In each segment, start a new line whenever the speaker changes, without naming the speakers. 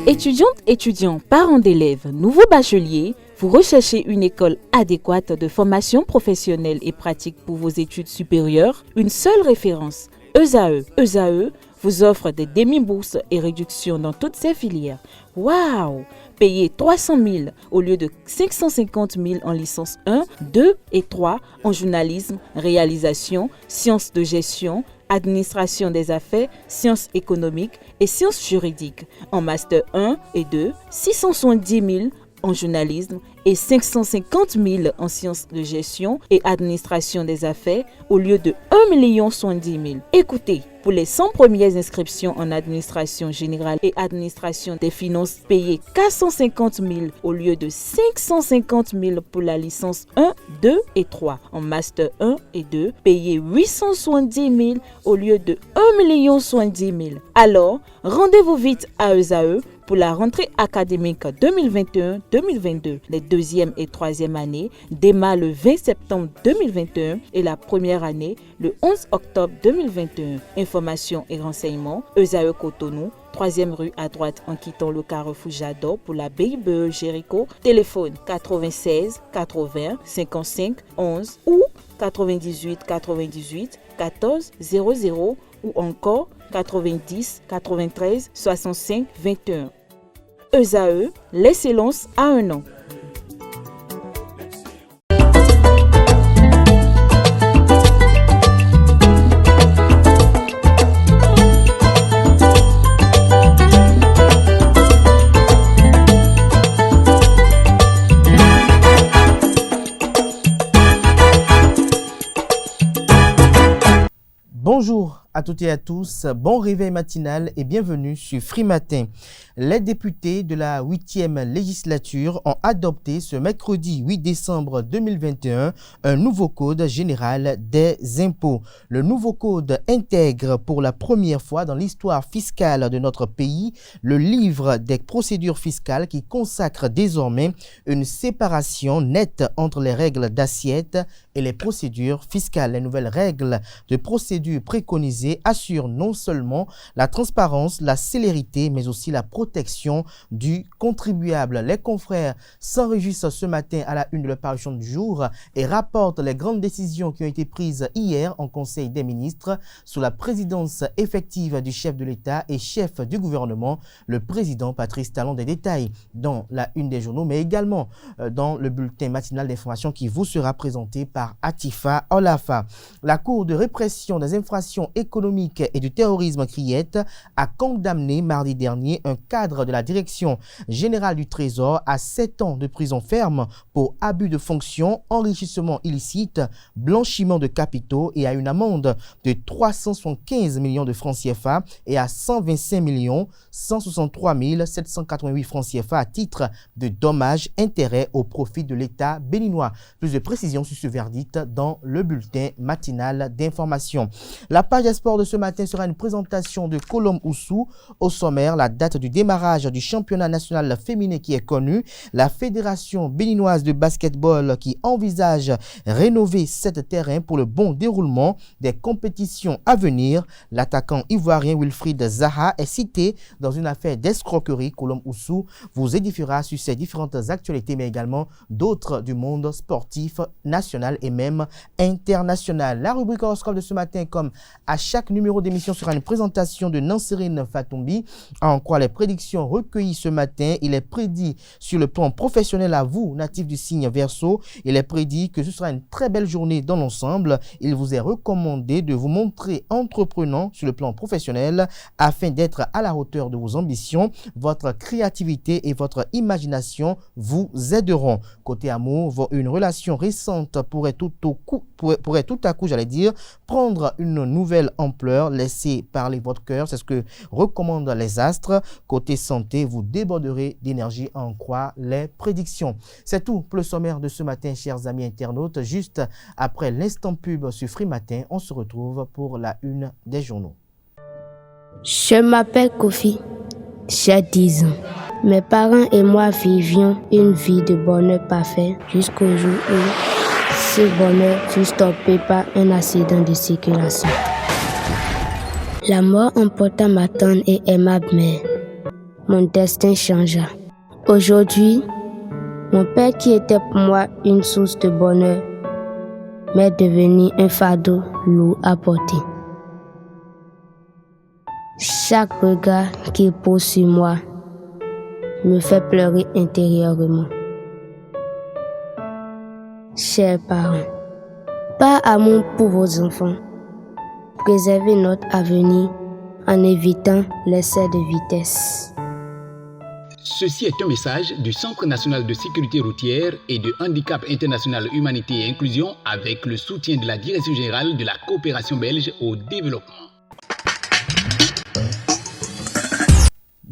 Étudiantes, étudiants, parents d'élèves, nouveaux bacheliers, vous recherchez une école adéquate de formation professionnelle et pratique pour vos études supérieures? Une seule référence, ESAE. ESAE vous offre des demi-bourses et réductions dans toutes ces filières. Waouh! Payez 300 000 au lieu de 550 000 en licence 1, 2 et 3 en journalisme, réalisation, sciences de gestion, administration des affaires, sciences économiques et sciences juridiques. En master 1 et 2, 670 000 en journalisme et 550 000 en sciences de gestion et administration des affaires au lieu de 1 070 000. Écoutez, pour les 100 premières inscriptions en administration générale et administration des finances, payez 450 000 au lieu de 550 000 pour la licence 1, 2 et 3. En master 1 et 2, payez 870 000 au lieu de 1 070 000. Alors, rendez-vous vite à ESAE pour la rentrée académique 2021-2022. Les deuxième et troisième années démarrent le 20 septembre 2021 et la première année le 11 octobre 2021. Informations et renseignements, ESAE Cotonou, 3e rue à droite en quittant le carrefour Jador pour la BIBE Jéricho. Téléphone 96 80 55 11 ou 98 98 14 00 ou encore 90 93 65 21. ESAE, l'excellence à un an.
Bonjour à toutes et à tous, bon réveil matinal et bienvenue sur Free Matin. Les députés de la 8e législature ont adopté ce mercredi 8 décembre 2021 un nouveau code général des impôts. Le nouveau code intègre pour la première fois dans l'histoire fiscale de notre pays le livre des procédures fiscales qui consacre désormais une séparation nette entre les règles d'assiette et les procédures fiscales. Les nouvelles règles de procédure préconisées assure non seulement la transparence, la célérité, mais aussi la protection du contribuable. Les confrères s'en réjouissent ce matin à la une de la parution du jour et rapportent les grandes décisions qui ont été prises hier en Conseil des ministres sous la présidence effective du chef de l'État et chef du gouvernement, le président Patrice Talon. Des détails dans la une des journaux, mais également dans le bulletin matinal d'information qui vous sera présenté par Atifa Olafa. La Cour de répression des infractions économique et du terrorisme CRIET a condamné mardi dernier un cadre de la Direction générale du Trésor à 7 ans de prison ferme pour abus de fonction, enrichissement illicite, blanchiment de capitaux et à une amende de 375 millions de francs CFA et à 125 163 788 francs CFA à titre de dommages-intérêts au profit de l'État béninois. Plus de précisions sur ce verdict dans le bulletin matinal d'information. La page sport de ce matin sera une présentation de Colombe Oussou. Au sommaire, la date du démarrage du championnat national féminin qui est connue, la Fédération béninoise de basketball qui envisage rénover 7 terrains pour le bon déroulement des compétitions à venir. L'attaquant ivoirien Wilfried Zaha est cité dans une affaire d'escroquerie. Colombe Oussou vous édifiera sur ces différentes actualités, mais également d'autres du monde sportif national et même international. La rubrique horoscope de ce matin, comme à chaque numéro d'émission, sera une présentation de Nansérine Fatoumbi. En quoi les prédictions recueillies ce matin, il est prédit sur le plan professionnel à vous, natif du signe Verseau, il est prédit que ce sera une très belle journée dans l'ensemble. Il vous est recommandé de vous montrer entreprenant sur le plan professionnel afin d'être à la hauteur de vos ambitions. Votre créativité et votre imagination vous aideront. Côté amour, une relation récente pourrait tout à coup, prendre une nouvelle ampleur. Laissez parler votre cœur, c'est ce que recommandent les astres. Côté santé, vous déborderez d'énergie à en croire les prédictions. C'est tout pour le sommaire de ce matin, chers amis internautes. Juste après l'instant pub sur Free Matin, on se retrouve pour la une des journaux.
Je m'appelle Kofi, j'ai 10 ans. Mes parents et moi vivions une vie de bonheur parfait jusqu'au jour où ce bonheur fut stoppé par un accident de circulation. La mort emporta ma tendre et aimable mère. Mon destin changea. Aujourd'hui, mon père qui était pour moi une source de bonheur m'est devenu un fardeau lourd à porter. Chaque regard qu'il pose sur moi me fait pleurer intérieurement. Chers parents, par amour pour vos enfants, préservez notre avenir en évitant l'excès de vitesse.
Ceci est un message du Centre national de sécurité routière et de Handicap International Humanité et Inclusion avec le soutien de la Direction générale de la coopération belge au développement.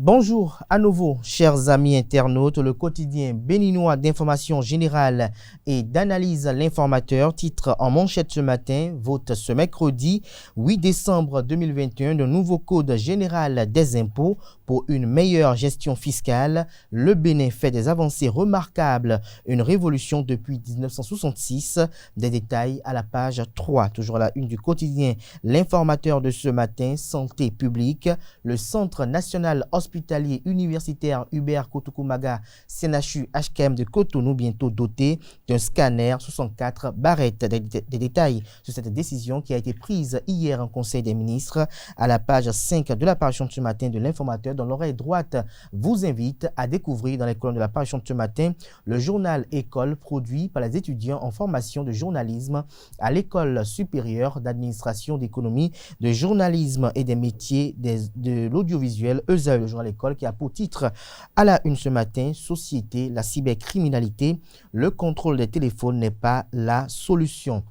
Bonjour à nouveau, chers amis internautes. Le quotidien béninois d'information générale et d'analyse L'Informateur titre en manchette ce matin, vote ce mercredi 8 décembre 2021 de nouveau code général des impôts pour une meilleure gestion fiscale. Le Bénin fait des avancées remarquables, une révolution depuis 1966. Des détails à la page 3, toujours à la une du quotidien L'Informateur de ce matin, santé publique. Le Centre national hospitalier universitaire Hubert Kotoukou-Maga CNHU HKM de Cotonou bientôt doté d'un scanner 64 barrettes. Des détails sur cette décision qui a été prise hier en Conseil des ministres à la page 5 de la parution de ce matin de L'Informateur, dont l'oreille droite vous invite à découvrir dans les colonnes de la parution de ce matin le journal École produit par les étudiants en formation de journalisme à l'École supérieure d'administration, d'économie, de journalisme et des métiers de l'audiovisuel ESAE, le journal École qui a pour titre à la une ce matin, Société, la cybercriminalité, le contrôle des téléphones n'est pas la solution.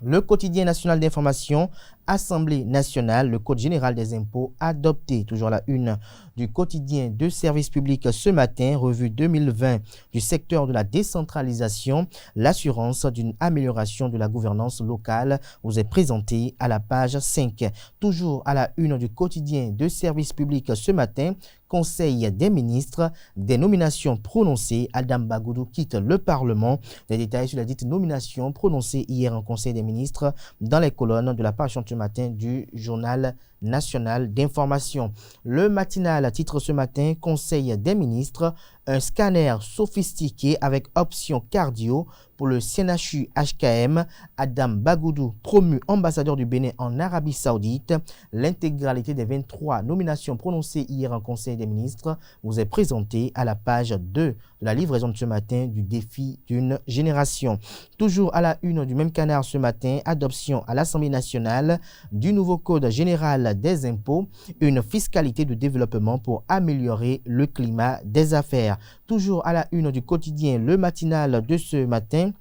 Le quotidien national d'information, Assemblée nationale, le Code général des impôts adopté, toujours la une du quotidien de service public ce matin, revue 2020 du secteur de la décentralisation, l'assurance d'une amélioration de la gouvernance locale vous est présentée à la page 5. Toujours à la une du quotidien de service public ce matin, Conseil des ministres, des nominations prononcées. Adam Bagoudou quitte le Parlement. Des détails sur la dite nomination prononcée hier en Conseil des ministres dans les colonnes de la page ce matin du journal national d'information. Le matinal titre ce matin, Conseil des ministres, un scanner sophistiqué avec option cardio pour le CNHU HKM. Adam Bagoudou, promu ambassadeur du Bénin en Arabie Saoudite. L'intégralité des 23 nominations prononcées hier en Conseil des ministres vous est présentée à la page 2 de la livraison de ce matin du défi d'une génération. Toujours à la une du même canard ce matin, adoption à l'Assemblée nationale du nouveau code général des impôts, une fiscalité de développement pour améliorer le climat des affaires. Toujours à la une du quotidien Le Matinal de ce matin,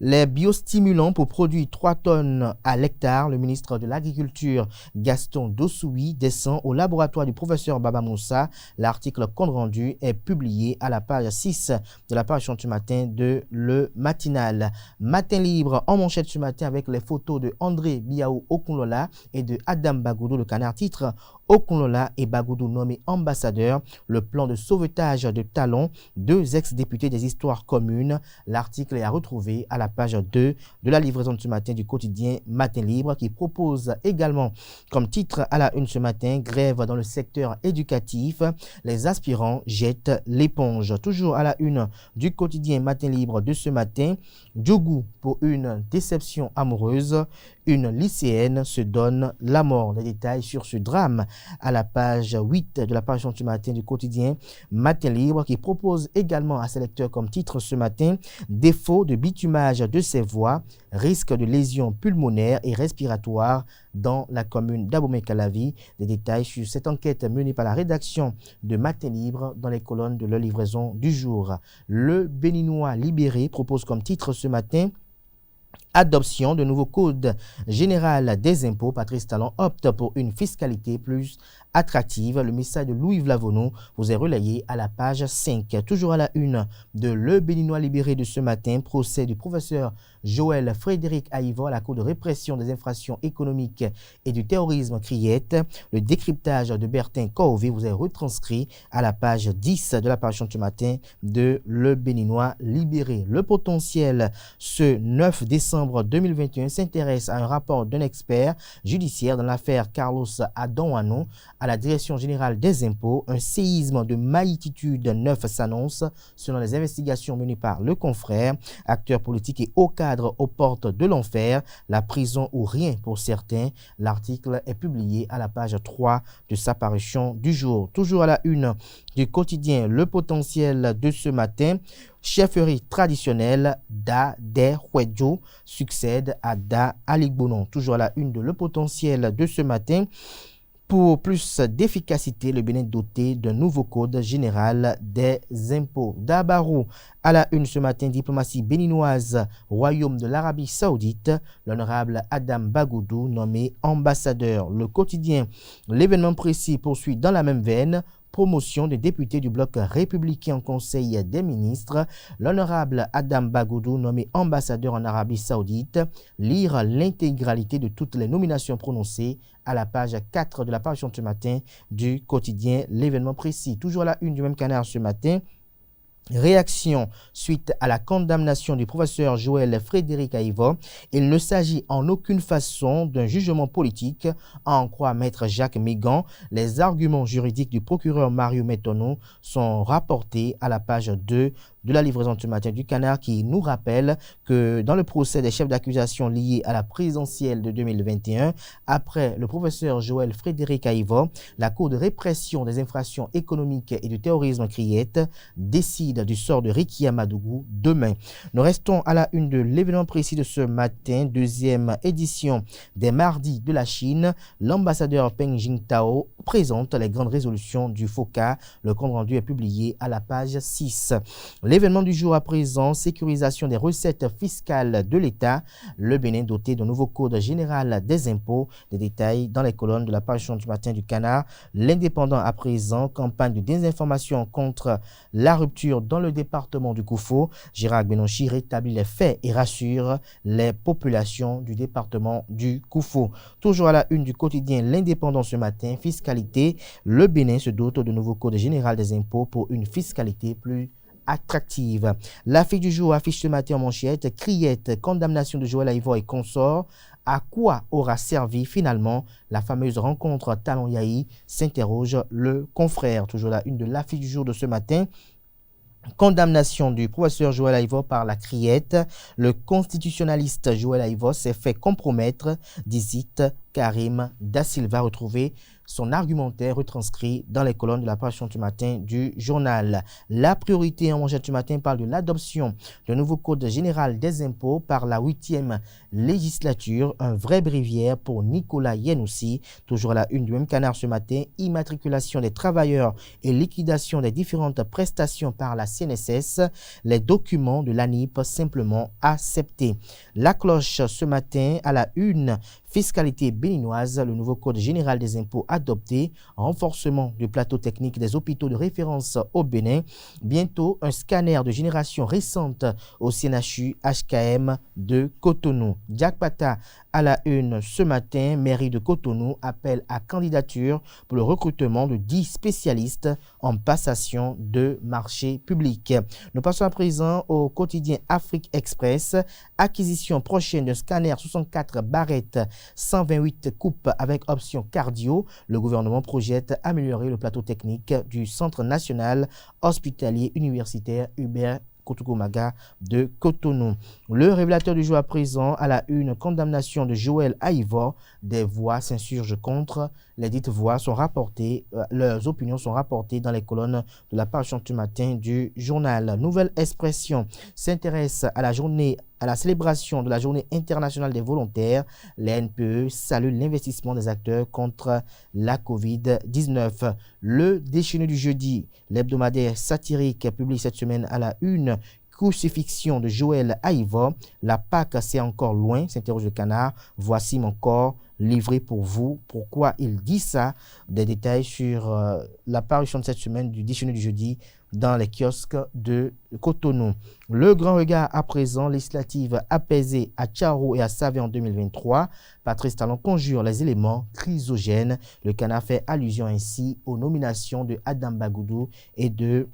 les biostimulants pour produire 3 tonnes à l'hectare. Le ministre de l'Agriculture, Gaston Dossoui, descend au laboratoire du professeur Baba Moussa. L'article compte rendu est publié à la page 6 de la page ce matin de Le Matinal. Matin libre en manchette ce matin avec les photos de André Biaou Okunlola et de Adam Bagoudou. Le canard titre Okunlola et Bagoudou nommés ambassadeurs. Le plan de sauvetage de Talon, 2 ex-députés des histoires communes. L'article est à retrouver à la page 2 de la livraison de ce matin du quotidien Matin Libre qui propose également comme titre à la une ce matin, grève dans le secteur éducatif, les aspirants jettent l'éponge. Toujours à la une du quotidien Matin Libre de ce matin, Djougou pour une déception amoureuse, une lycéenne se donne la mort. Les détails sur ce drame à la page 8 de la page ce matin du quotidien Matin Libre qui propose également à ses lecteurs comme titre ce matin, défaut de bitumage de ses voies, risque de lésions pulmonaires et respiratoires dans la commune d'Abomey-Calavi. Des détails sur cette enquête menée par la rédaction de Matin Libre dans les colonnes de leur livraison du jour. Le Béninois libéré propose comme titre ce matin, adoption de nouveau code général des impôts. Patrice Talon opte pour une fiscalité plus attractive. Le message de Louis Vlavono vous est relayé à la page 5. Toujours à la une de Le Béninois libéré de ce matin, procès du professeur Joël Frédéric Aïvo à la Cour de répression des infractions économiques et du terrorisme Criette. Le décryptage de Bertin Corvé vous est retranscrit à la page 10 de la parution de ce matin de Le Béninois libéré. Le potentiel, ce 9 décembre 2021, s'intéresse à un rapport d'un expert judiciaire dans l'affaire Carlos Adonwano à la Direction générale des impôts. Un séisme de magnitude 9 s'annonce selon les investigations menées par le confrère. Acteurs politiques et hauts cadres aux portes de l'enfer, la prison ou rien pour certains. L'article est publié à la page 3 de sa parution du jour. Toujours à la une du quotidien Le Potentiel de ce matin, chefferie traditionnelle Da De Huedjo succède à Da Aligbonon. Toujours à la une de Le Potentiel de ce matin, pour plus d'efficacité, le Bénin doté d'un nouveau code général des impôts. D'Abarou, à la une ce matin, diplomatie béninoise, royaume de l'Arabie Saoudite, l'honorable Adam Bagoudou nommé ambassadeur. Le quotidien, l'événement précis poursuit dans la même veine. Promotion des députés du bloc républicain en Conseil des ministres, l'honorable Adam Bagoudou nommé ambassadeur en Arabie Saoudite. Lire l'intégralité de toutes les nominations prononcées à la page 4 de la parution de ce matin du quotidien L'événement précis. Toujours à la une du même canard ce matin. Réaction suite à la condamnation du professeur Joël Frédéric Aïvo. Il ne s'agit en aucune façon d'un jugement politique, à en croire maître Jacques Mégan. Les arguments juridiques du procureur Mario Metonou sont rapportés à la page 2 de la livraison de ce matin du Canard, qui nous rappelle que dans le procès des chefs d'accusation liés à la présidentielle de 2021, après le professeur Joël Frédéric Aïvo, la Cour de répression des infractions économiques et du terrorisme Criette décide du sort de Ricky Amadougou demain. Nous restons à la une de l'événement précis de ce matin, deuxième édition des Mardis de la Chine. L'ambassadeur Peng Jingtao présente les grandes résolutions du FOCA. Le compte rendu est publié à la page 6. L'événement du jour à présent, sécurisation des recettes fiscales de l'État. Le Bénin doté d'un nouveau code général des impôts. Des détails dans les colonnes de la parution du matin du Canard. L'Indépendant à présent, campagne de désinformation contre la rupture dans le département du Koufo. Gérard Benonchi rétablit les faits et rassure les populations du département du Koufo. Toujours à la une du quotidien L'Indépendant ce matin, fiscalité. Le Bénin se dote de nouveau code général des impôts pour une fiscalité plus attractive. L'affiche du jour affiche ce matin en manchette, Criette, condamnation de Joël Aïvo et consort. À quoi aura servi finalement la fameuse rencontre Talon Yahi, s'interroge le confrère. Toujours la une de l'affiche du jour de ce matin. Condamnation du professeur Joël Aïvo par la Criette. Le constitutionnaliste Joël Aïvo s'est fait compromettre, dit Karim Da Silva. Retrouvé son argumentaire retranscrit dans les colonnes de la parution du matin du journal. La priorité en manchette du matin parle de l'adoption d'un nouveau code général des impôts par la 8e législature. Un vrai bréviaire pour Nicolas Yenoussi. Toujours à la une du même canard ce matin, immatriculation des travailleurs et liquidation des différentes prestations par la CNSS. Les documents de l'ANIP simplement acceptés. La cloche ce matin à la une, fiscalité béninoise, le nouveau code général des impôts adopté, renforcement du plateau technique des hôpitaux de référence au Bénin. Bientôt, un scanner de génération récente au CNHU HKM de Cotonou. Jack Pata à la une ce matin, mairie de Cotonou appelle à candidature pour le recrutement de 10 spécialistes en passation de marché public. Nous passons à présent au quotidien Afrique Express. Acquisition prochaine d'un scanner 64 barrettes 128 coupes avec option cardio. Le gouvernement projette améliorer le plateau technique du Centre national hospitalier universitaire Hubert Koutoukou-Maga de Cotonou. Le révélateur du jour à présent à la une, condamnation de Joël Aïvo. Des voix s'insurgent contre. Les dites voix sont rapportées, leurs opinions sont rapportées dans les colonnes de la parution du matin du journal. Nouvelle Expression s'intéresse à la célébration de la Journée internationale des volontaires. Les NPE saluent l'investissement des acteurs contre la COVID-19. Le déchaîné du jeudi, l'hebdomadaire satirique publie cette semaine à la une, crucifixion de Joël Aïvo. La Pâque, c'est encore loin, s'interroge le canard. Voici mon corps livré pour vous. Pourquoi il dit ça? Des détails sur la parution de cette semaine du déchaîné du jeudi dans les kiosques de Cotonou. Le grand regard à présent, législative apaisée à Tcharo et à Savé en 2023. Patrice Talon conjure les éléments chrysogènes. Le Canard fait allusion ainsi aux nominations de Adam Bagoudou et de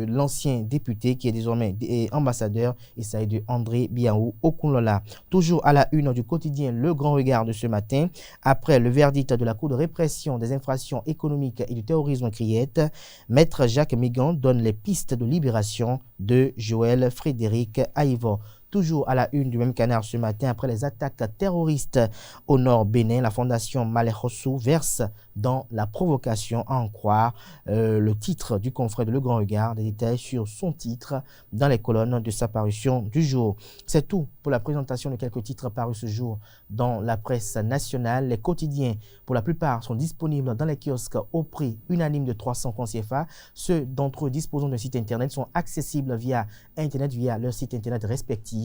l'ancien député qui est désormais ambassadeur, il s'agit de André Biaou Okunlola. Toujours à la une du quotidien Le Grand Regard de ce matin, après le verdict de la Cour de répression des infractions économiques et du terrorisme Criette, Maître Jacques Mégan donne les pistes de libération de Joël Frédéric Aïvo. Toujours à la une du même Canard ce matin, après les attaques terroristes au nord Bénin, la fondation Malek Hossou verse dans la provocation, à en croire le titre du confrère de Le Grand Regard, des détails sur son titre dans les colonnes de sa parution du jour. C'est tout pour la présentation de quelques titres parus ce jour dans la presse nationale. Les quotidiens, pour la plupart, sont disponibles dans les kiosques au prix unanime de 300 francs CFA. Ceux d'entre eux disposant d'un site internet sont accessibles via internet, via leur site internet respectif.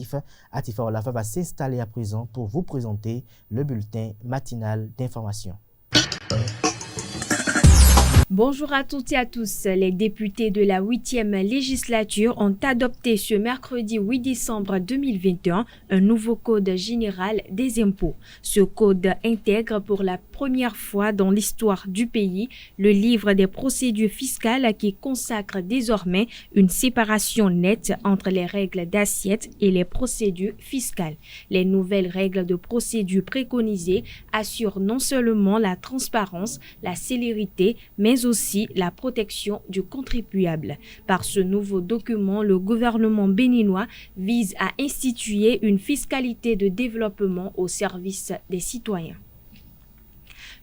Atifa Olafa va s'installer à présent pour vous présenter le bulletin matinal d'information.
Bonjour à toutes et à tous. Les députés de la 8e législature ont adopté ce mercredi 8 décembre 2021 un nouveau code général des impôts. Ce code intègre pour la première fois dans l'histoire du pays le livre des procédures fiscales qui consacre désormais une séparation nette entre les règles d'assiette et les procédures fiscales. Les nouvelles règles de procédure préconisées assurent non seulement la transparence, la célérité, mais aussi la protection du contribuable. Par ce nouveau document, le gouvernement béninois vise à instituer une fiscalité de développement au service des citoyens.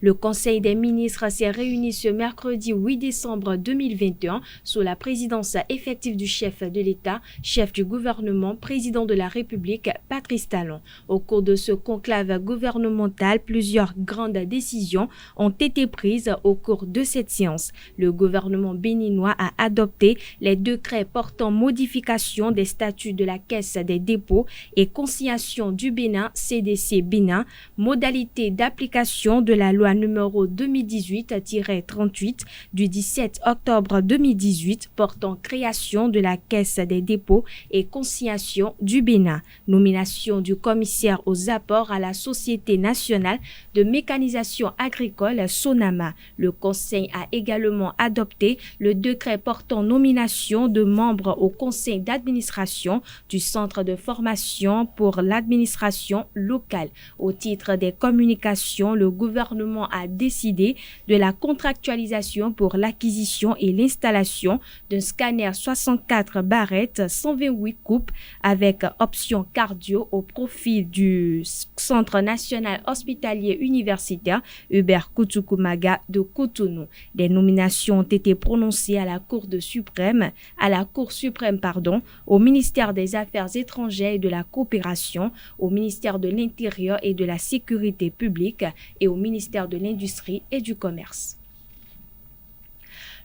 Le Conseil des ministres s'est réuni ce mercredi 8 décembre 2021 sous la présidence effective du chef de l'État, chef du gouvernement, président de la République, Patrice Talon. Au cours de ce conclave gouvernemental, plusieurs grandes décisions ont été prises au cours de cette séance. Le gouvernement béninois a adopté les décrets portant modification des statuts de la Caisse des dépôts et consignation du Bénin, CDC Bénin, modalité d'application de la loi numéro 2018-38 du 17 octobre 2018 portant création de la Caisse des dépôts et consignation du Bénin, nomination du commissaire aux apports à la Société nationale de mécanisation agricole Sonama. Le Conseil a également adopté le décret portant nomination de membres au conseil d'administration du Centre de formation pour l'administration locale. Au titre des communications, le gouvernement a décidé de la contractualisation pour l'acquisition et l'installation d'un scanner 64 barrettes 128 coupes avec option cardio au profit du Centre national hospitalier universitaire Hubert Kutukumaga de Cotonou. Des nominations ont été prononcées à la Cour suprême, au ministère des Affaires étrangères et de la coopération, au ministère de l'Intérieur et de la Sécurité publique et au ministère de l'Industrie et du Commerce.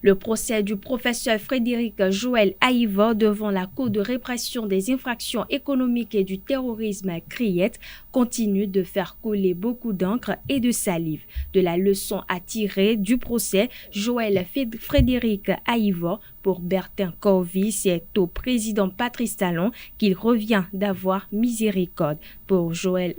Le procès du professeur Frédéric Joël Aïvo devant la Cour de répression des infractions économiques et du terrorisme Criette continue de faire couler beaucoup d'encre et de salive. De la leçon à tirer du procès, Joël Frédéric Aïvo, pour Bertin Corvi, c'est au président Patrice Talon qu'il revient d'avoir miséricorde. Pour Joël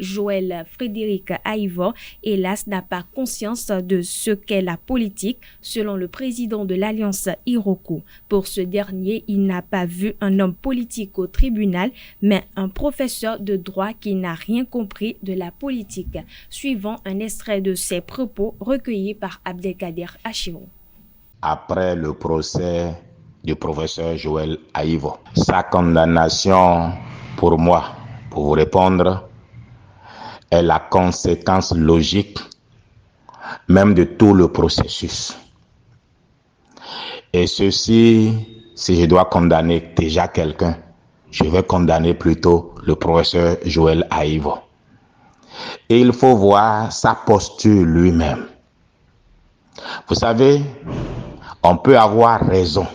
Frédéric Aïvo, hélas, n'a pas conscience de ce qu'est la politique, selon le président de l'Alliance Iroko. Pour ce dernier, il n'a pas vu un homme politique au tribunal, mais un professeur de droit qui n'a rien compris de la politique. Suivant un extrait de ses propos recueillis par Abdelkader Achirou.
Après le procès du professeur Joël Aïvo, sa condamnation pour moi, pour vous répondre, est la conséquence logique même de tout le processus. Et ceci, si je dois condamner déjà quelqu'un, je vais condamner plutôt le professeur Joël Aïvo. Et il faut voir sa posture lui-même. Vous savez, on peut avoir raison.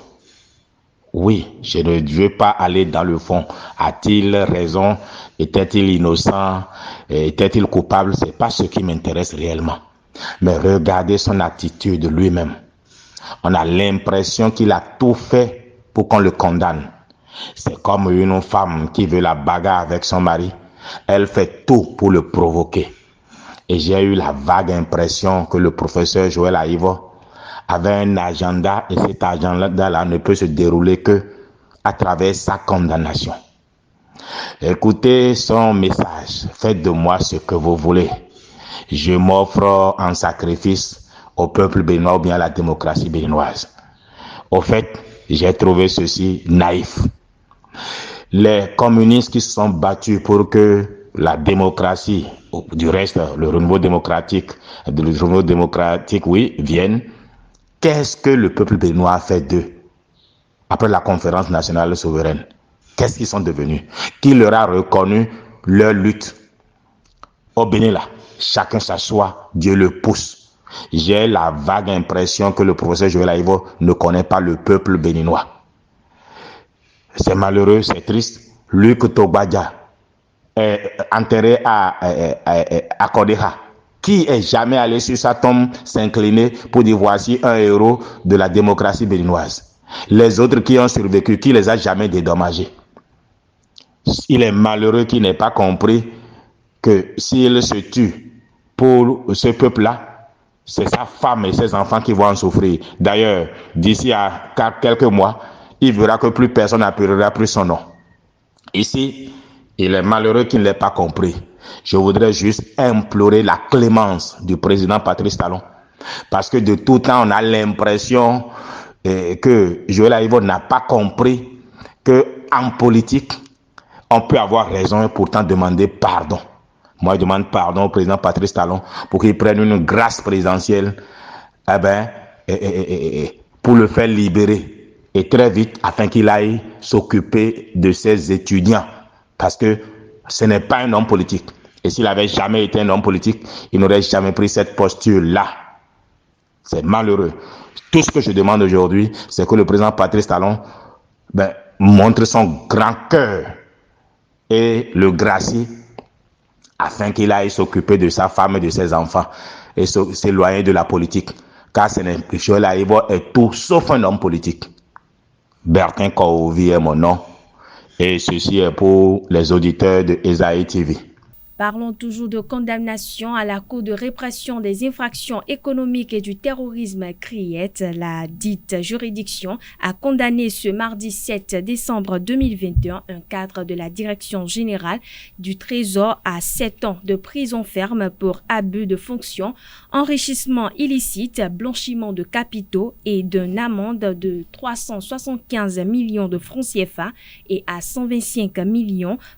Oui, je ne veux pas aller dans le fond. A-t-il raison? Était-il innocent? Était-il coupable? C'est pas ce qui m'intéresse réellement. Mais regardez son attitude lui-même. On a l'impression qu'il a tout fait pour qu'on le condamne. C'est comme une femme qui veut la bagarre avec son mari. Elle fait tout pour le provoquer. Et j'ai eu la vague impression que le professeur Joël Aïvo avait un agenda, et cet agenda-là ne peut se dérouler que à travers sa condamnation. Écoutez son message. Faites de moi ce que vous voulez. Je m'offre en sacrifice au peuple béninois ou bien à la démocratie béninoise. Au fait, j'ai trouvé ceci naïf. Les communistes qui se sont battus pour que la démocratie, du reste, le renouveau démocratique, oui, vienne. Qu'est-ce que le peuple béninois a fait d'eux après la conférence nationale souveraine? Qu'est-ce qu'ils sont devenus? Qui leur a reconnu leur lutte? Au Bénin, là, chacun s'assoit, Dieu le pousse. J'ai la vague impression que le professeur Joël Aïvo ne connaît pas le peuple béninois. C'est malheureux, c'est triste. Luc Togbadja est enterré à Kodéha. Qui est jamais allé sur sa tombe s'incliner pour dire voici un héros de la démocratie béninoise? Les autres qui ont survécu, qui les a jamais dédommagés? Il est malheureux qu'il n'ait pas compris que s'il se tue pour ce peuple-là, c'est sa femme et ses enfants qui vont en souffrir. D'ailleurs, d'ici à quelques mois, il verra que plus personne n'appellera plus son nom. Ici, il est malheureux qu'il ne l'ait pas compris. Je voudrais juste implorer la clémence du président Patrice Talon. Parce que de tout temps, on a l'impression que Joël Aïvo n'a pas compris qu'en politique, on peut avoir raison et pourtant demander pardon. Moi, je demande pardon au président Patrice Talon pour qu'il prenne une grâce présidentielle pour le faire libérer et très vite afin qu'il aille s'occuper de ses étudiants. Parce que ce n'est pas un homme politique. Et s'il avait jamais été un homme politique, il n'aurait jamais pris cette posture-là. C'est malheureux. Tout ce que je demande aujourd'hui, c'est que le président Patrice Talon montre son grand cœur et le gracie afin qu'il aille s'occuper de sa femme et de ses enfants et s'éloigner de la politique. Car Joël Aïvo est tout sauf un homme politique. Bertin Kouovi est mon nom. Et ceci est pour les auditeurs de Esaïe TV.
Parlons toujours de condamnation à la Cour de répression des infractions économiques et du terrorisme CRIET. La dite juridiction a condamné ce mardi 7 décembre 2021 un cadre de la Direction générale du Trésor à 7 ans de prison ferme pour abus de fonction, enrichissement illicite, blanchiment de capitaux et d'une amende de 375 millions de francs CFA et à 125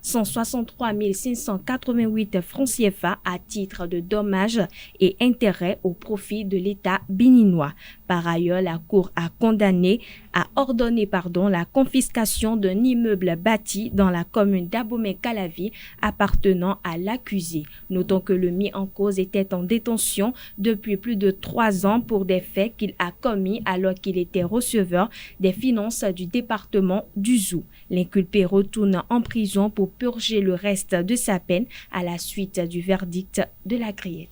163 588 francs CFA à titre de dommages et intérêts au profit de l'État béninois. Par ailleurs, la Cour a ordonné la confiscation d'un immeuble bâti dans la commune d'Abomey-Calavi appartenant à l'accusé. Notons que le mis en cause était en détention depuis plus de 3 ans pour des faits qu'il a commis alors qu'il était receveur des finances du département du Zou. L'inculpé retourne en prison pour purger le reste de sa peine à la suite du verdict de la CRIET.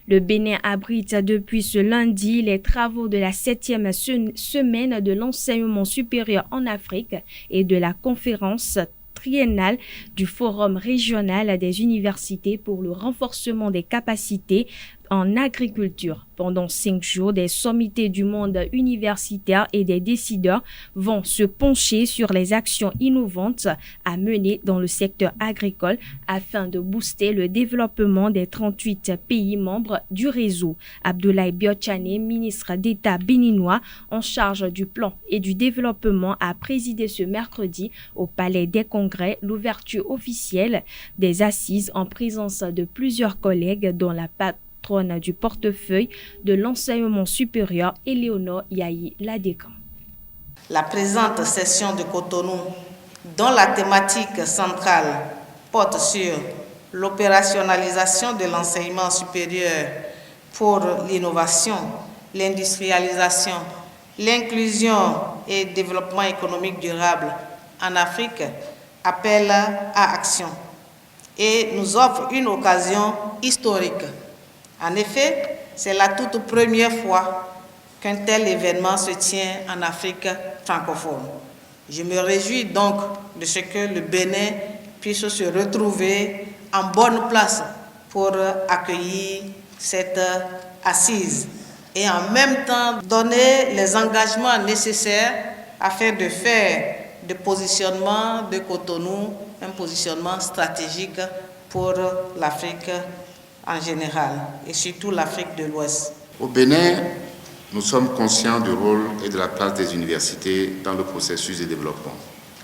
Le Bénin abrite depuis ce lundi les travaux de la 7e semaine de l'enseignement supérieur en Afrique et de la conférence triennale du Forum régional des universités pour le renforcement des capacités en agriculture. Pendant 5 jours, des sommités du monde universitaire et des décideurs vont se pencher sur les actions innovantes à mener dans le secteur agricole afin de booster le développement des 38 pays membres du réseau. Abdoulaye Biotchane, ministre d'État béninois en charge du plan et du développement, a présidé ce mercredi au Palais des Congrès l'ouverture officielle des assises en présence de plusieurs collègues dont la patronne du portefeuille de l'enseignement supérieur, Éléonore Yahi Ladécan.
La présente session de Cotonou, dont la thématique centrale porte sur l'opérationnalisation de l'enseignement supérieur pour l'innovation, l'industrialisation, l'inclusion et le développement économique durable en Afrique, appelle à action et nous offre une occasion historique. En effet, c'est la toute première fois qu'un tel événement se tient en Afrique francophone. Je me réjouis donc de ce que le Bénin puisse se retrouver en bonne place pour accueillir cette assise et en même temps donner les engagements nécessaires afin de faire du positionnement de Cotonou un positionnement stratégique pour l'Afrique en général et surtout l'Afrique de l'Ouest.
Au Bénin, nous sommes conscients du rôle et de la place des universités dans le processus de développement.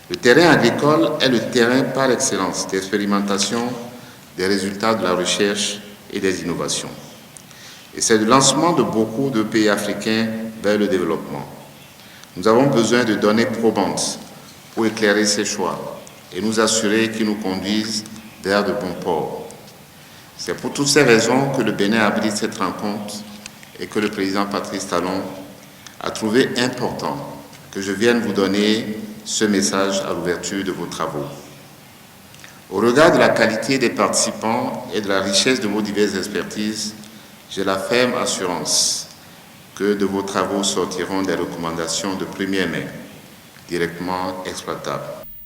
Le terrain agricole est le terrain par excellence d'expérimentation des résultats de la recherche et des innovations. Et c'est le lancement de beaucoup de pays africains vers le développement. Nous avons besoin de données probantes pour éclairer ces choix et nous assurer qu'ils nous conduisent vers de bons ports. C'est pour toutes ces raisons que le Bénin habilite cette rencontre et que le président Patrice Talon a trouvé important que je vienne vous donner ce message à l'ouverture de vos travaux. Au regard de la qualité des participants et de la richesse de vos diverses expertises, j'ai la ferme assurance que de vos travaux sortiront des recommandations de première main, directement exploitables.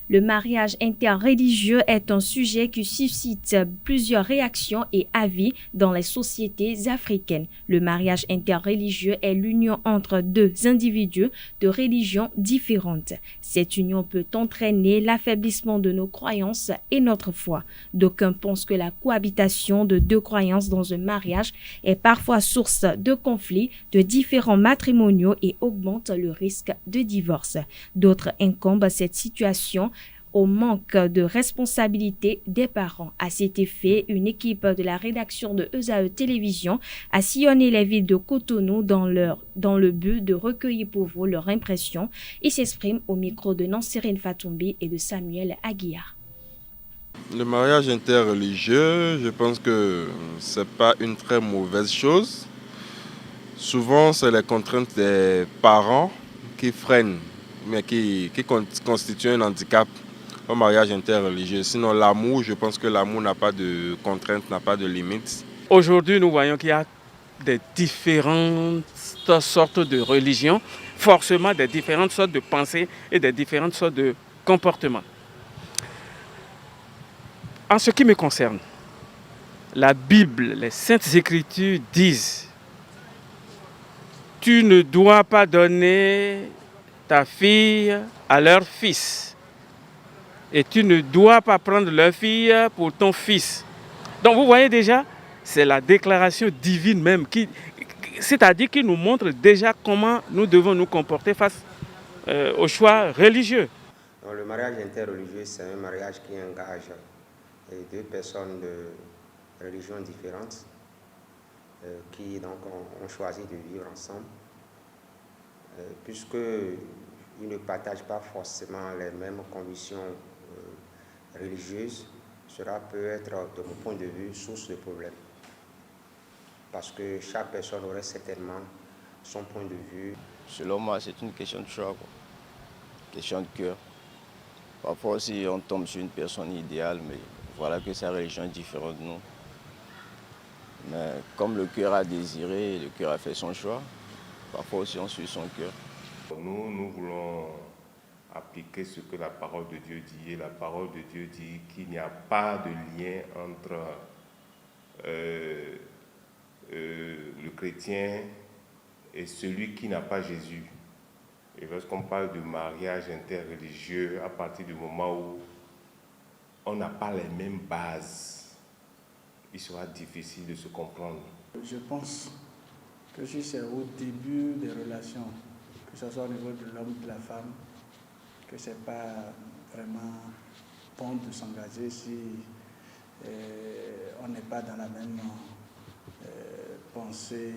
Le mariage interreligieux est un sujet qui suscite plusieurs réactions et avis dans les sociétés africaines. Le mariage interreligieux est l'union entre deux individus de religions différentes. Cette union peut entraîner l'affaiblissement de nos croyances et notre foi. D'aucuns pensent que la cohabitation de deux croyances dans un mariage est parfois source de conflits, de différends matrimoniaux et augmente le risque de divorce. D'autres incombent cette situation au manque de responsabilité des parents. À cet effet, une équipe de la rédaction de ESAE Télévision a sillonné les villes de Cotonou dans le but de recueillir pour vous leurs impressions. Ils s'expriment au micro de Nancérine Fatoumbi et de Samuel Aguiar.
Le mariage interreligieux, je pense que ce n'est pas une très mauvaise chose. Souvent, c'est les contraintes des parents qui freinent, mais qui constituent un handicap au mariage interreligieux. Sinon, l'amour, je pense que l'amour n'a pas de contraintes, n'a pas de limites.
Aujourd'hui, nous voyons qu'il y a des différentes sortes de religions, forcément des différentes sortes de pensées et des différentes sortes de comportements. En ce qui me concerne, la Bible, les Saintes Écritures disent « Tu ne dois pas donner ta fille à leur fils. Et tu ne dois pas prendre leur fille pour ton fils. » Donc vous voyez déjà, c'est la déclaration divine même, c'est-à-dire qui nous montre déjà comment nous devons nous comporter face aux choix religieux.
Donc, le mariage interreligieux, c'est un mariage qui engage deux personnes de religions différentes qui donc ont choisi de vivre ensemble, puisqu'ils ne partagent pas forcément les mêmes convictions religieuses. Cela peut être, de mon point de vue, source de problème. Parce que chaque personne aurait certainement son point de vue.
Selon moi, c'est une question de choix, quoi. Question de cœur. Parfois aussi, on tombe sur une personne idéale, mais voilà que sa religion est différente de nous. Mais comme le cœur a désiré, le cœur a fait son choix, parfois aussi on suit son cœur.
Nous voulons appliquer ce que la parole de Dieu dit. Et la parole de Dieu dit qu'il n'y a pas de lien entre le chrétien et celui qui n'a pas Jésus. Et lorsqu'on parle de mariage interreligieux, à partir du moment où on n'a pas les mêmes bases, il sera difficile de se comprendre.
Je pense que si c'est au début des relations, que ce soit au niveau de l'homme et de la femme, que ce n'est pas vraiment bon de s'engager si on n'est pas dans la même pensée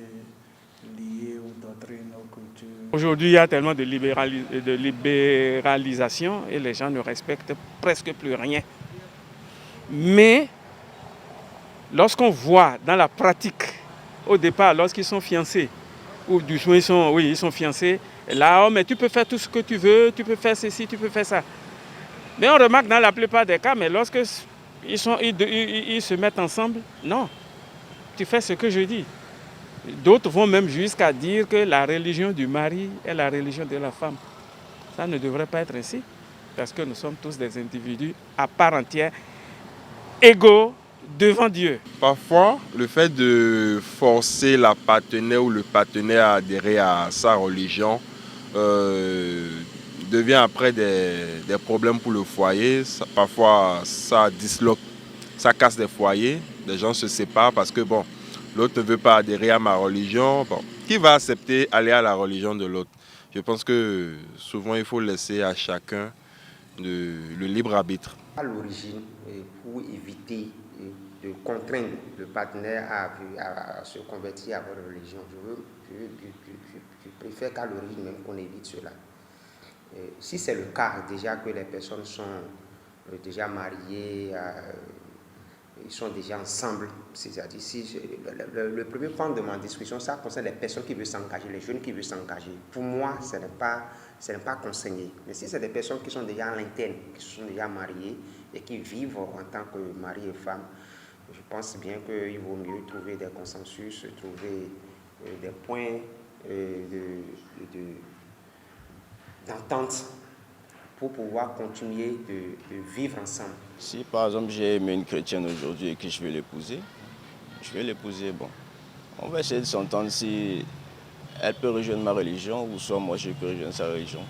liée aux doctrines, aux cultures.
Aujourd'hui, il y a tellement de libéralisation et les gens ne respectent presque plus rien. Mais lorsqu'on voit dans la pratique, au départ, lorsqu'ils sont fiancés, ou du moins ils sont fiancés, là, oh, mais tu peux faire tout ce que tu veux, tu peux faire ceci, tu peux faire ça. Mais on remarque dans la plupart des cas, mais lorsque ils se mettent ensemble, non, tu fais ce que je dis. D'autres vont même jusqu'à dire que la religion du mari est la religion de la femme. Ça ne devrait pas être ainsi, parce que nous sommes tous des individus à part entière, égaux devant Dieu.
Parfois, le fait de forcer la partenaire ou le partenaire à adhérer à sa religion devient après des problèmes pour le foyer. Parfois, ça disloque, ça casse des foyers. Les gens se séparent parce que bon, l'autre ne veut pas adhérer à ma religion. Bon, qui va accepter aller à la religion de l'autre? Je pense que souvent, il faut laisser à chacun le libre arbitre.
À l'origine, pour éviter de contraindre le partenaire à se convertir à votre religion, je préfère qu'à l'origine même qu'on évite cela. Si c'est le cas, déjà que les personnes sont déjà mariées, ils sont déjà ensemble, c'est-à-dire si le premier point de ma discussion, ça concerne les personnes qui veulent s'engager, les jeunes qui veulent s'engager. Pour moi, ce n'est pas conseillé. Mais si c'est des personnes qui sont déjà à l'interne, qui sont déjà mariées et qui vivent en tant que mari et femme, je pense bien qu'il vaut mieux trouver des consensus, trouver des points d'entente pour pouvoir continuer de vivre ensemble.
Si par exemple j'ai aimé une chrétienne aujourd'hui et que je vais l'épouser, bon. On va essayer de s'entendre si elle peut rejoindre ma religion ou soit moi je peux rejoindre sa religion.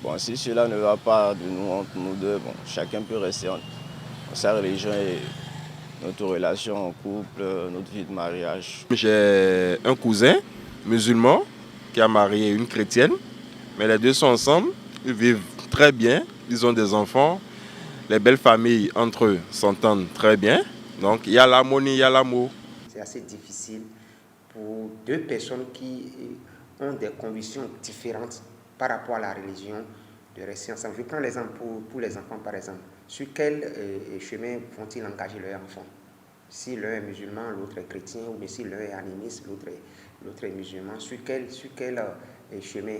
Bon, si cela ne va pas de nous entre nous deux, bon, chacun peut rester en sa religion et notre relation en couple, notre vie de mariage.
J'ai un cousin musulman qui a marié une chrétienne, mais les deux sont ensemble, ils vivent très bien, ils ont des enfants, les belles familles entre eux s'entendent très bien, donc il y a l'harmonie, il y a l'amour.
C'est assez difficile pour deux personnes qui ont des convictions différentes par rapport à la religion de rester ensemble. Je prends l'exemple pour les enfants par exemple. Sur quel chemin vont-ils engager leurs enfants? Si l'un est musulman, l'autre est chrétien, ou bien si l'un est animiste, l'autre est musulman, sur quel chemin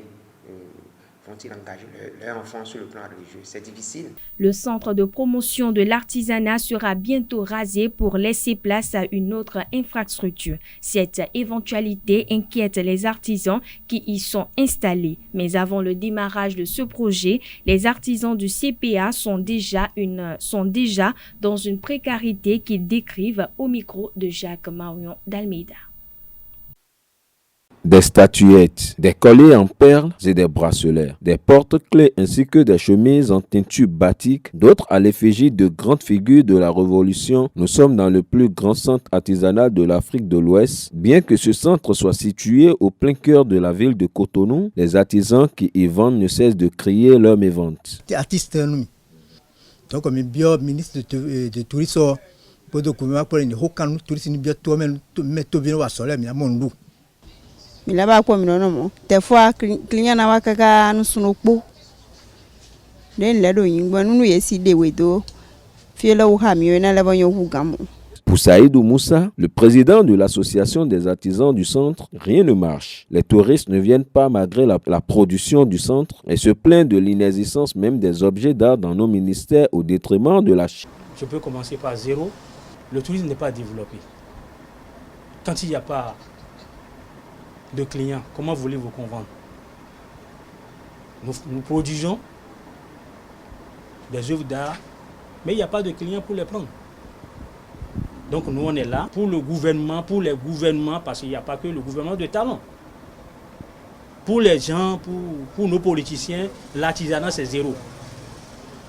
vont-ils engager leurs enfants sur le plan religieux? C'est difficile.
Le centre de promotion de l'artisanat sera bientôt rasé pour laisser place à une autre infrastructure. Cette éventualité inquiète les artisans qui y sont installés. Mais avant le démarrage de ce projet, les artisans du CPA sont déjà dans une précarité qu'ils décrivent au micro de Jacques Marion d'Almeida.
Des statuettes, des colliers en perles et des bracelets, des porte-clés ainsi que des chemises en teinture batik, d'autres à l'effigie de grandes figures de la Révolution. Nous sommes dans le plus grand centre artisanal de l'Afrique de l'Ouest. Bien que ce centre soit situé au plein cœur de la ville de Cotonou, les artisans qui y vendent ne cessent de crier leur mévente.
Artiste, donc comme ministre de tourisme, pour documenter pour les hauts touristes,
milaba kwa minono te fois client na wakaka nu sunokpo den ledo yingba nu yesi dewedo fiela u hamio na lebanyo hugamo.
Pour Saïdou Moussa, le président de l'association des artisans du centre, rien ne marche. Les touristes ne viennent pas malgré la production du centre et se plaignent de l'inexistence même des objets d'art dans nos ministères au détriment de la Chine.
Je peux commencer par zéro. Le tourisme n'est pas développé. Quand il n'y a pas de clients, comment voulez-vous qu'on vende? Nous produisons des œuvres d'art, mais il n'y a pas de clients pour les prendre. Donc nous on est là pour le gouvernement, pour les gouvernements, parce qu'il n'y a pas que le gouvernement de talent. Pour les gens, pour nos politiciens, l'artisanat c'est zéro.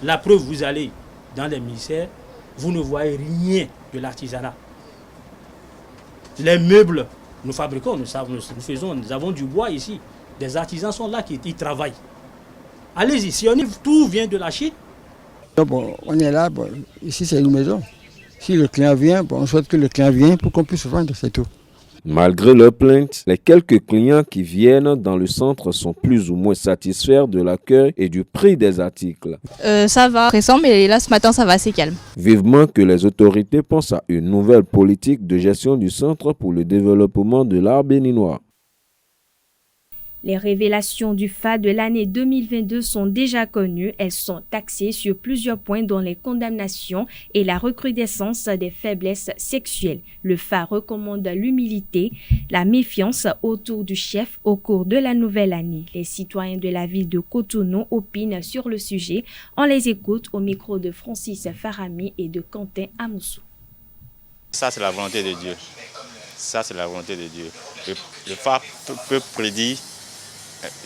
La preuve, vous allez dans les ministères, vous ne voyez rien de l'artisanat. Les meubles, nous fabriquons, nous avons du bois ici. Des artisans sont là qui travaillent. Allez-y, si tout vient de la Chine.
Bon, on est là, bon, ici c'est une maison. Si le client vient, bon, on souhaite que le client vienne pour qu'on puisse vendre, c'est tout.
Malgré leurs plaintes, les quelques clients qui viennent dans le centre sont plus ou moins satisfaits de l'accueil et du prix des articles.
Ça va, récent, mais là ce matin ça va assez calme.
Vivement que les autorités pensent à une nouvelle politique de gestion du centre pour le développement de l'art béninois.
Les révélations du FA de l'année 2022 sont déjà connues. Elles sont axées sur plusieurs points dont les condamnations et la recrudescence des faiblesses sexuelles. Le FA recommande l'humilité, la méfiance autour du chef au cours de la nouvelle année. Les citoyens de la ville de Cotonou opinent sur le sujet. On les écoute au micro de Francis Farami et de Quentin Amoussou.
Ça, c'est la volonté de Dieu. Ça, c'est la volonté de Dieu. Le FA peut prédire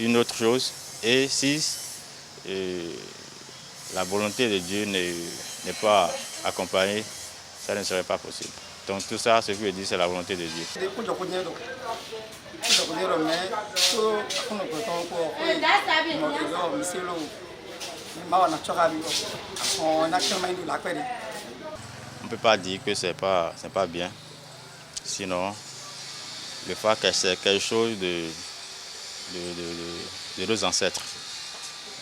une autre chose, et si la volonté de Dieu n'est pas accompagnée, ça ne serait pas possible. Donc tout ça, ce que je dis, c'est la volonté de Dieu. On ne peut pas dire que c'est pas bien, sinon le FA, c'est quelque chose de nos ancêtres.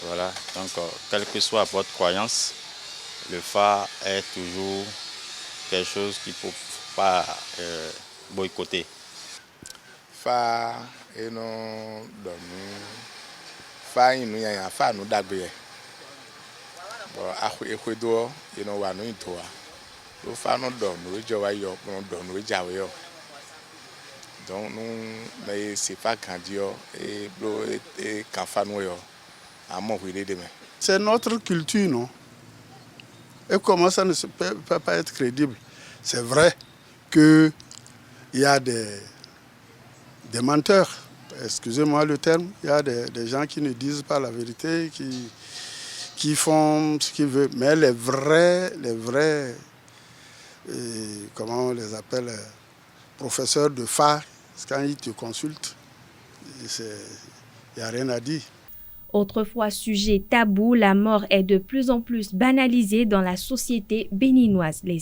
Voilà. Donc, quelle que soit votre croyance, le FA est toujours quelque chose qu'il ne faut pas boycotter.
Fa et non dormi. Fa inu ya fa nu dagbe. Bon, akwe do you know wa nu toa. Lo fa no do no jo wa yo no do no jawe yo. Donc nous c'est pas grandio et blo et kafano yo à mon demain.
C'est notre culture, non? Et comment ça ne peut pas être crédible? C'est vrai qu'il y a des menteurs, excusez-moi le terme, il y a des gens qui ne disent pas la vérité, qui font ce qu'ils veulent. Mais les vrais comment on les appelle, professeurs de FA, quand ils te consultent, il n'y a rien à dire.
Autrefois sujet tabou, la mort est de plus en plus banalisée dans la société béninoise. Les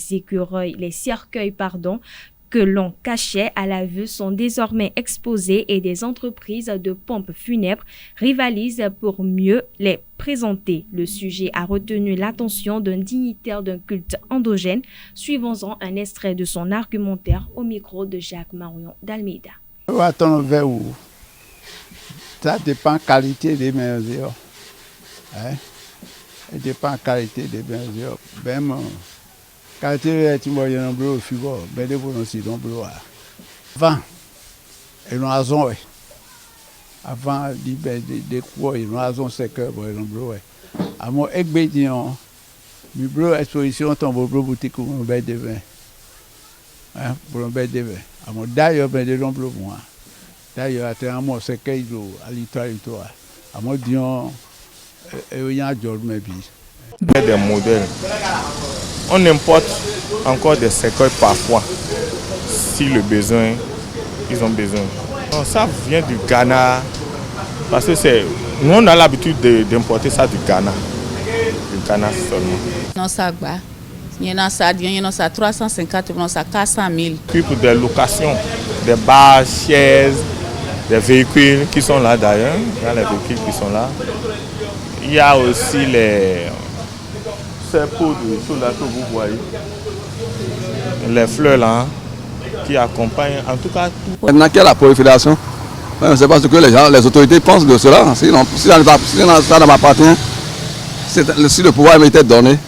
cercueils, que l'on cachait à la vue sont désormais exposés et des entreprises de pompes funèbres rivalisent pour mieux les présenter. Le sujet a retenu l'attention d'un dignitaire d'un culte endogène. Suivons-en un extrait de son argumentaire au micro de Jacques Marion d'Almeida.
Ça dépend de la qualité des mesures. Ça dépend de la qualité des mesures. Même qualité des moyens de figo, mais des bons aussi dans le avant, ils ont raison. Avant, des quoi, ils ont raison, c'est que ils ont bleu. À mon expédition, mes bleus exposition tombe bleu boutique pour un bel de vin. Pour un bel de vin. À mon d'ailleurs, ben de l'ombre moi. D'ailleurs, à mon c'est qu'il à l'histoire. À mon dion, il y a un jour, mais
des modèles. On importe encore des cercueils parfois, si le besoin, ils ont besoin. Donc, ça vient du Ghana, parce que nous on a l'habitude d'importer ça du Ghana seulement.
Non, ça va. Il y en a ça 350, il y en a 400 000.
Puis pour des locations, des bars, chaises, des véhicules qui sont là d'ailleurs, il y a les véhicules qui sont là. Il y a aussi ces pots de tout là que vous voyez, les fleurs là qui accompagnent en tout cas tout.
Maintenant qu'il y a la prolifération, je ne sais pas ce que les autorités pensent de cela. Si ça ne m'appartient, si le pouvoir m'était donné,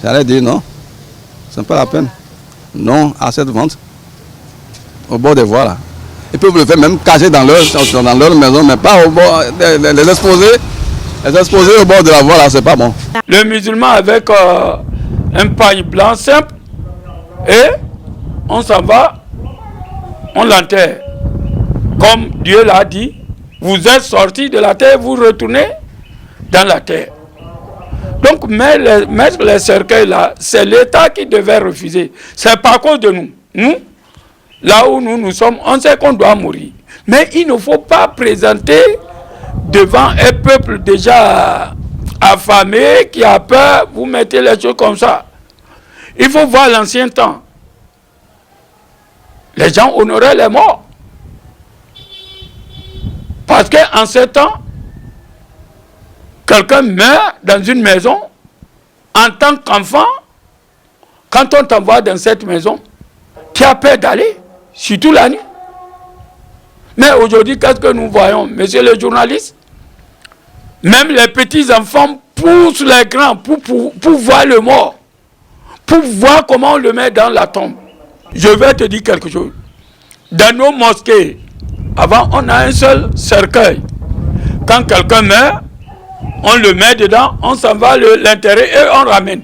j'allais dire non, ce n'est pas la peine. Non à cette vente au bord des voies là. Ils peuvent le faire même cacher dans leur maison, mais pas au bord, les exposer au bord de la voie là, c'est pas bon.
Le musulman avec un pagne blanc simple et on s'en va, on l'enterre. Comme Dieu l'a dit, vous êtes sortis de la terre, vous retournez dans la terre. Donc mettre les cercueils là, c'est l'État qui devait refuser. C'est pas à cause de nous. Nous, là où nous sommes, on sait qu'on doit mourir. Mais il ne faut pas présenter devant un peuple déjà affamé, qui a peur, vous mettez les choses comme ça. Il faut voir l'ancien temps. Les gens honoraient les morts. Parce qu'en ce temps, quelqu'un meurt dans une maison, en tant qu'enfant, quand on t'envoie dans cette maison, tu as peur d'aller, surtout la nuit. Mais aujourd'hui, qu'est-ce que nous voyons, messieurs les journalistes? Même les petits-enfants poussent les grands pour voir le mort, pour voir comment on le met dans la tombe. Je vais te dire quelque chose. Dans nos mosquées, avant, on a un seul cercueil. Quand quelqu'un meurt, on le met dedans, on s'en va l'enterrer et on ramène.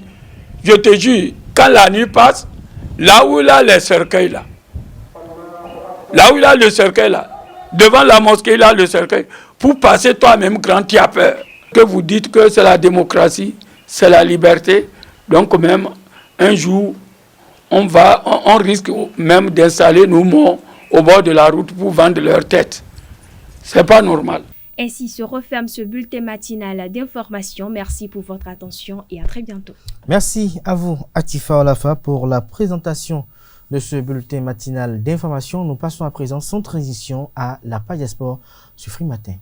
Je te jure, quand la nuit passe, là où il a les cercueils là, devant la mosquée, il a le cercueil. Pour passer toi-même grand, tu as peur. Que vous dites que c'est la démocratie, c'est la liberté. Donc même, un jour, on risque même d'installer nos morts au bord de la route pour vendre leur tête. C'est pas normal.
Ainsi se referme ce bulletin matinal d'information. Merci pour votre attention et à très bientôt.
Merci à vous, Atifa Olafa, pour la présentation de ce bulletin matinal d'information. Nous passons à présent sans transition à la page sport sur Free Matin.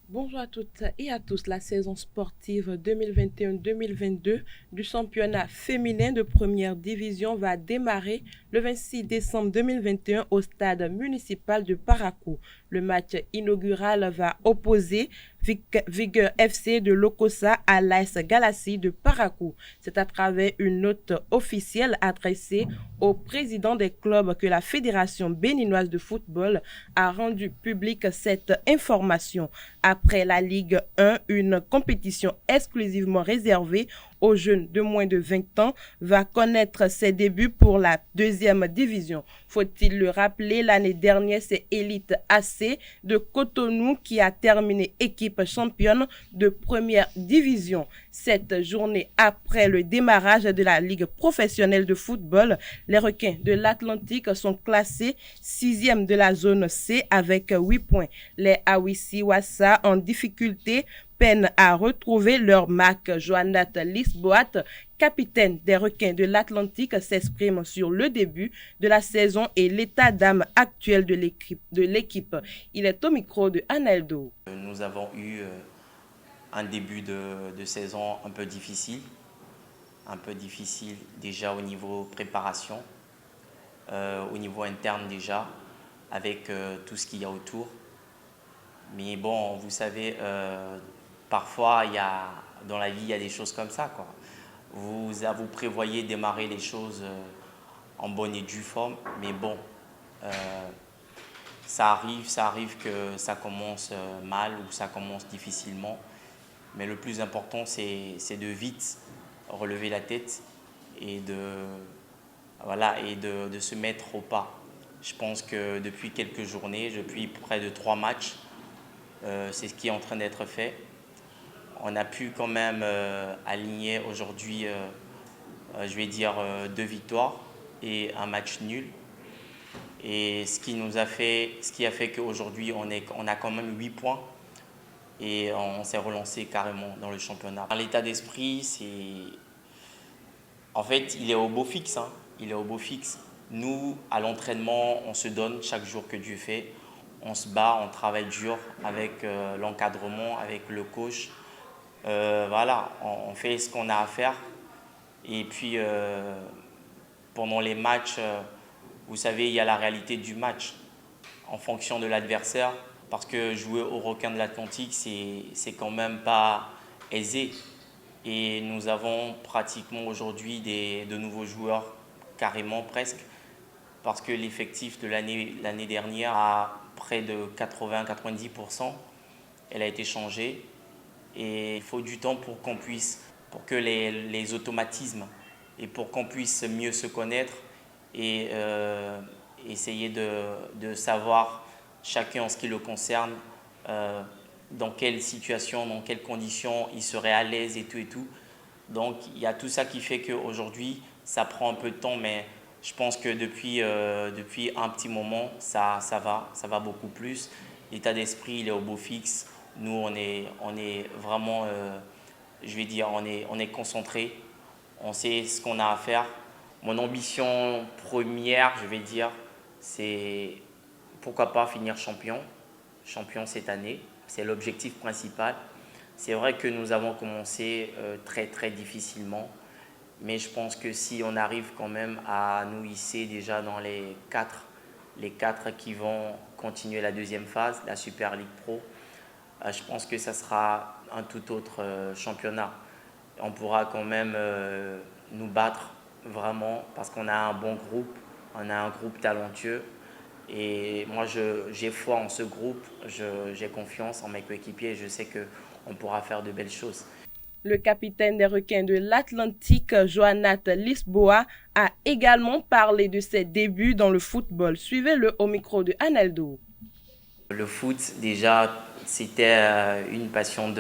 Bonjour à toutes et à tous. La saison sportive 2021-2022 du championnat féminin de première division va démarrer le 26 décembre 2021 au stade municipal de Parakou. Le match inaugural va opposer Vigueur FC de Lokossa à l'AS Galassi de Parakou. C'est à travers une note officielle adressée au président des clubs que la Fédération béninoise de football a rendu publique cette information. Après la Ligue 1, une compétition exclusivement réservée aux jeunes de moins de 20 ans va connaître ses débuts pour la deuxième division. Faut-il le rappeler, l'année dernière, c'est Elite AC de Cotonou qui a terminé équipe championne de première division. Cette journée après le démarrage de la Ligue professionnelle de football, les requins de l'Atlantique sont classés 6e de la zone C avec 8 points. Les Awissi Wassa en difficulté peinent à retrouver leur marque. Joanat Lisboat, capitaine des requins de l'Atlantique, s'exprime sur le début de la saison et l'état d'âme actuel de l'équipe. Il est au micro de Analdo.
Nous avons eu un début de saison un peu difficile déjà au niveau préparation, au niveau interne déjà, avec tout ce qu'il y a autour. Mais bon, vous savez, parfois, dans la vie, il y a des choses comme ça, quoi. Vous prévoyez démarrer les choses en bonne et due forme, mais bon, ça arrive que ça commence mal ou ça commence difficilement. Mais le plus important, c'est de vite relever la tête et de se mettre au pas. Je pense que depuis quelques journées, depuis près de 3 matchs, c'est ce qui est en train d'être fait. On a pu quand même aligner aujourd'hui, 2 victoires et un match nul. Et ce qui a fait qu'aujourd'hui, on a quand même 8 points et on s'est relancé carrément dans le championnat. L'état d'esprit, en fait, il est au beau fixe. Hein. Il est au beau fixe. Nous, à l'entraînement, on se donne chaque jour que Dieu fait. On se bat, on travaille dur avec l'encadrement, avec le coach. On fait ce qu'on a à faire. Et puis, pendant les matchs, vous savez, il y a la réalité du match en fonction de l'adversaire. Parce que jouer au requin de l'Atlantique, c'est quand même pas aisé. Et nous avons pratiquement aujourd'hui de nouveaux joueurs, carrément presque. Parce que l'effectif de l'année dernière, à près de 80-90%, elle a été changée. Et il faut du temps pour que les automatismes et pour qu'on puisse mieux se connaître et essayer de savoir chacun en ce qui le concerne, dans quelle situation, dans quelles conditions il serait à l'aise et tout. Donc il y a tout ça qui fait qu'aujourd'hui, ça prend un peu de temps, mais je pense que depuis un petit moment, ça va beaucoup plus. L'état d'esprit, il est au beau fixe. Nous, on est vraiment, on est concentrés. On sait ce qu'on a à faire. Mon ambition première, c'est pourquoi pas finir champion cette année. C'est l'objectif principal. C'est vrai que nous avons commencé très très difficilement, mais je pense que si on arrive quand même à nous hisser déjà dans les 4 les 4 qui vont continuer la deuxième phase, la Super League Pro. Je pense que ça sera un tout autre championnat. On pourra quand même nous battre vraiment parce qu'on a un bon groupe, on a un groupe talentueux. Et moi, j'ai foi en ce groupe, j'ai confiance en mes coéquipiers et je sais qu'on pourra faire de belles choses.
Le capitaine des requins de l'Atlantique, Joanat Lisboa, a également parlé de ses débuts dans le football. Suivez-le au micro de Analdo.
Le foot, déjà, c'était une passion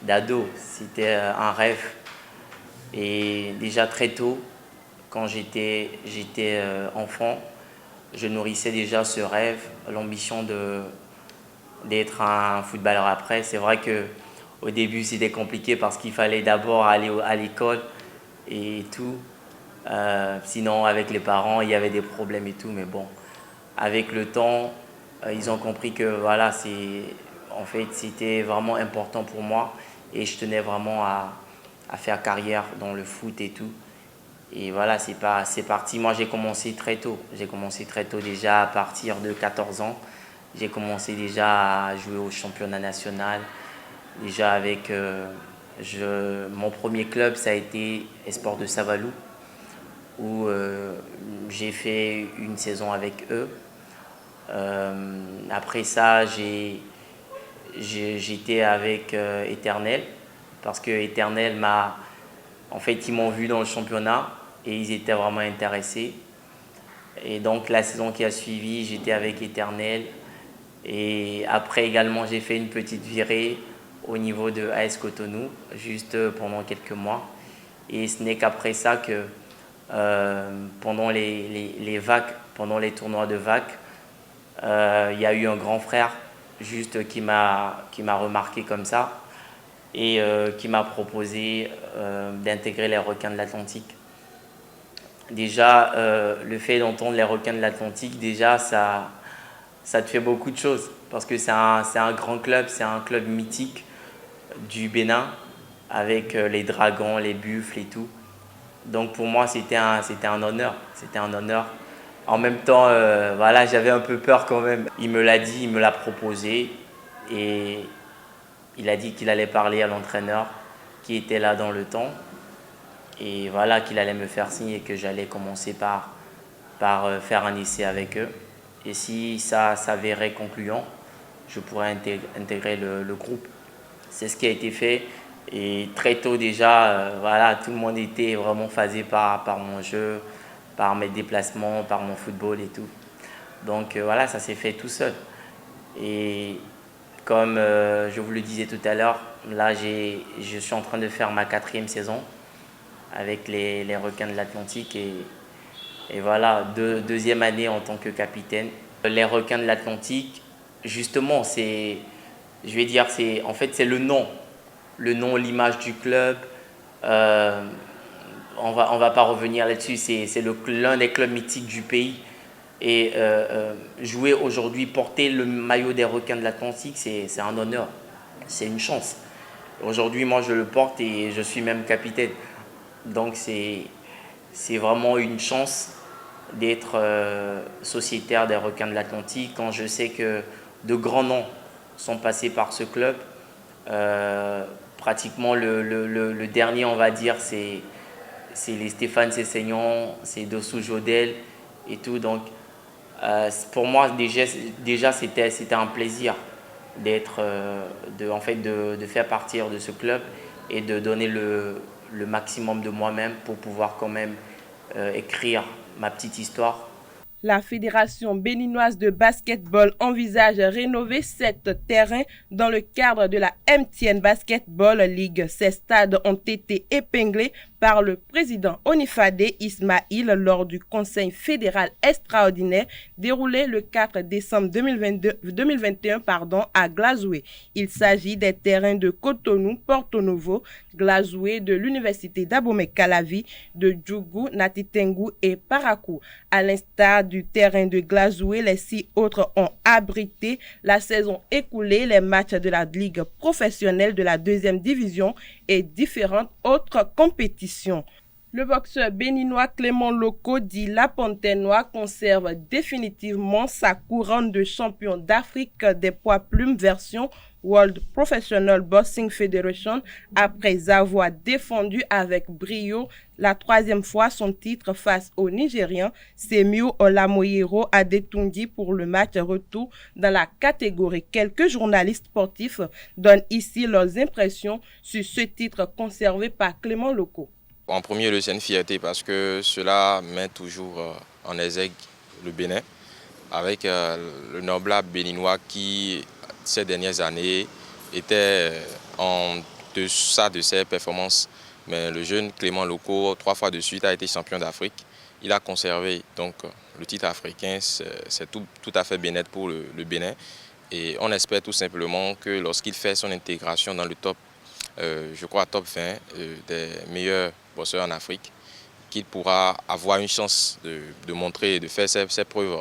d'ado, c'était un rêve. Et déjà très tôt, quand j'étais enfant, je nourrissais déjà ce rêve, l'ambition d'être un footballeur après. C'est vrai qu'au début, c'était compliqué parce qu'il fallait d'abord aller à l'école et tout. Sinon, avec les parents, il y avait des problèmes et tout. Mais bon, avec le temps, ils ont compris que voilà, en fait, c'était vraiment important pour moi. Et je tenais vraiment à faire carrière dans le foot et tout. Et voilà, c'est parti. Moi, j'ai commencé très tôt. J'ai commencé très tôt déjà à partir de 14 ans. J'ai commencé déjà à jouer au championnat national. Déjà avec... mon premier club, ça a été Espoir de Savalou, où j'ai fait une saison avec eux. Après ça, j'étais avec Éternel, parce que Éternel en fait, ils m'ont vu dans le championnat et ils étaient vraiment intéressés. Et donc, la saison qui a suivi, j'étais avec Éternel. Et après également, j'ai fait une petite virée au niveau de AS Cotonou, juste pendant quelques mois. Et ce n'est qu'après ça que, pendant les vagues, pendant les tournois de vagues, il y a eu un grand frère juste qui m'a remarqué comme ça et qui m'a proposé d'intégrer les requins de l'Atlantique. Déjà, le fait d'entendre les requins de l'Atlantique, déjà, ça te fait beaucoup de choses parce que c'est un grand club, c'est un club mythique du Bénin avec les dragons, les buffles et tout. Donc pour moi, c'était un honneur. C'était un honneur. En même temps, voilà, j'avais un peu peur quand même. Il me l'a dit, il me l'a proposé et il a dit qu'il allait parler à l'entraîneur qui était là dans le temps et voilà, qu'il allait me faire signe et que j'allais commencer par faire un essai avec eux. Et si ça s'avérait concluant, je pourrais intégrer le groupe. C'est ce qui a été fait. Et très tôt déjà, voilà, tout le monde était vraiment phasé par mon jeu, par mes déplacements, par mon football et tout. Donc voilà, ça s'est fait tout seul. Et comme je vous le disais tout à l'heure, là je suis en train de faire ma 4e saison avec les requins de l'Atlantique et voilà, deuxième année en tant que capitaine. Les requins de l'Atlantique, justement, c'est le nom. Le nom, l'image du club. On va pas revenir là-dessus, c'est l'un des clubs mythiques du pays. Et jouer aujourd'hui, porter le maillot des requins de l'Atlantique, c'est un honneur, c'est une chance. Aujourd'hui, moi, je le porte et je suis même capitaine. Donc, c'est vraiment une chance d'être sociétaire des requins de l'Atlantique quand je sais que de grands noms sont passés par ce club. Pratiquement le dernier, on va dire, c'est les Stéphane Sessegnon, c'est Dossou Jodel et tout. Donc, pour moi, déjà c'était un plaisir de faire partir de ce club et de donner le maximum de moi-même pour pouvoir quand même écrire ma petite histoire.
La Fédération béninoise de basketball envisage rénover 7 terrains dans le cadre de la MTN Basketball League. Ces stades ont été épinglés par le président Onifade Ismail lors du Conseil fédéral extraordinaire déroulé le 4 décembre 2021 à Glazoué. Il s'agit des terrains de Cotonou, Porto Novo, Glazoué, de l'Université d'Abomey-Calavi, de Djougou, Natitengu et Parakou. À l'instar du terrain de Glazoué, les 6 autres ont abrité la saison écoulée les matchs de la Ligue professionnelle de la 2e division et différentes autres compétitions. Le boxeur béninois Clément Loko, dit La Panthère Noire, conserve définitivement sa couronne de champion d'Afrique des poids plumes version World Professional Boxing Federation après avoir défendu avec brio la 3e fois son titre face au Nigérian Semiu Olamoyero Adetundi pour le match retour dans la catégorie. Quelques journalistes sportifs donnent ici leurs impressions sur ce titre conservé par Clément Loko.
En premier lieu, c'est une fierté parce que cela met toujours en exergue le Bénin avec le noble béninois qui, ces dernières années, était en deçà de ses performances. Mais le jeune Clément Loko, 3 fois de suite, a été champion d'Afrique. Il a conservé donc le titre africain, c'est tout à fait bien net pour le Bénin. Et on espère tout simplement que lorsqu'il fait son intégration dans le top, je crois top 20 des meilleurs boxeurs en Afrique, qu'il pourra avoir une chance de montrer et de faire ses preuves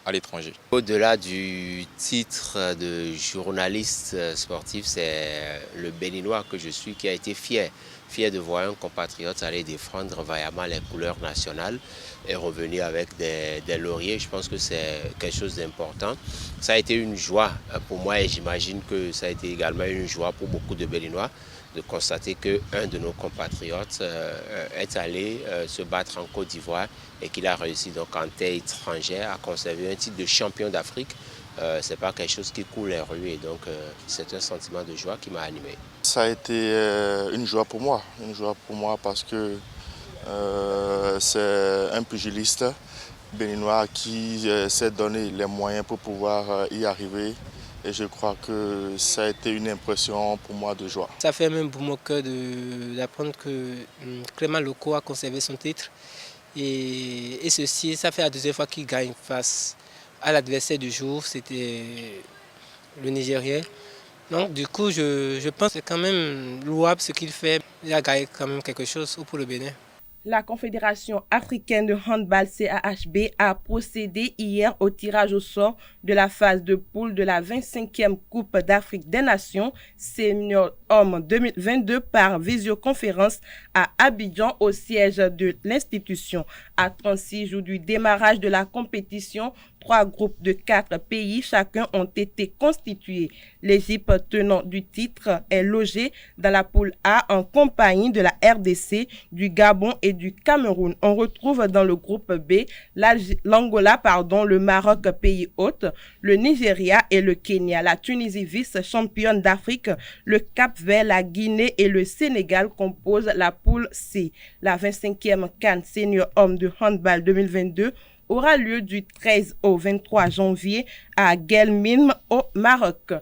à l'étranger.
Au-delà du titre de journaliste sportif, c'est le Béninois que je suis qui a été fier de voir un compatriote aller défendre vaillamment les couleurs nationales et revenir avec des lauriers. Je pense que c'est quelque chose d'important. Ça a été une joie pour moi et j'imagine que ça a été également une joie pour beaucoup de Béninois de constater qu'un de nos compatriotes est allé se battre en Côte d'Ivoire et qu'il a réussi donc en terre étrangère à conserver un titre de champion d'Afrique. Ce n'est pas quelque chose qui coule les rues et donc c'est un sentiment de joie qui m'a animé.
Ça a été une joie pour moi parce que c'est un pugiliste béninois qui s'est donné les moyens pour pouvoir y arriver. Et je crois que ça a été une impression pour moi de joie.
Ça fait même pour mon cœur d'apprendre que Clément Loko a conservé son titre. Et ceci, ça fait la 2e fois qu'il gagne face à l'adversaire du jour, c'était le Nigérien. Donc du coup, je pense que c'est quand même louable ce qu'il fait. Il a gagné quand même quelque chose pour le Bénin.
La Confédération africaine de handball CAHB a procédé hier au tirage au sort de la phase de poule de la 25e Coupe d'Afrique des Nations Senior Homme 2022 par visioconférence à Abidjan au siège de l'institution. À 36 jours du démarrage de la compétition, 3 groupes de 4 pays chacun ont été constitués. L'Égypte, tenant du titre, est logée dans la poule A en compagnie de la RDC, du Gabon et du Cameroun. On retrouve dans le groupe B l'Angola, le Maroc, pays hôte, le Nigeria et le Kenya, la Tunisie, vice-championne d'Afrique, le Cap-Vert, la Guinée et le Sénégal composent la poule C. La 25e CAN Senior Homme de handball 2022 aura lieu du 13 au 23 janvier à Guelmim au Maroc.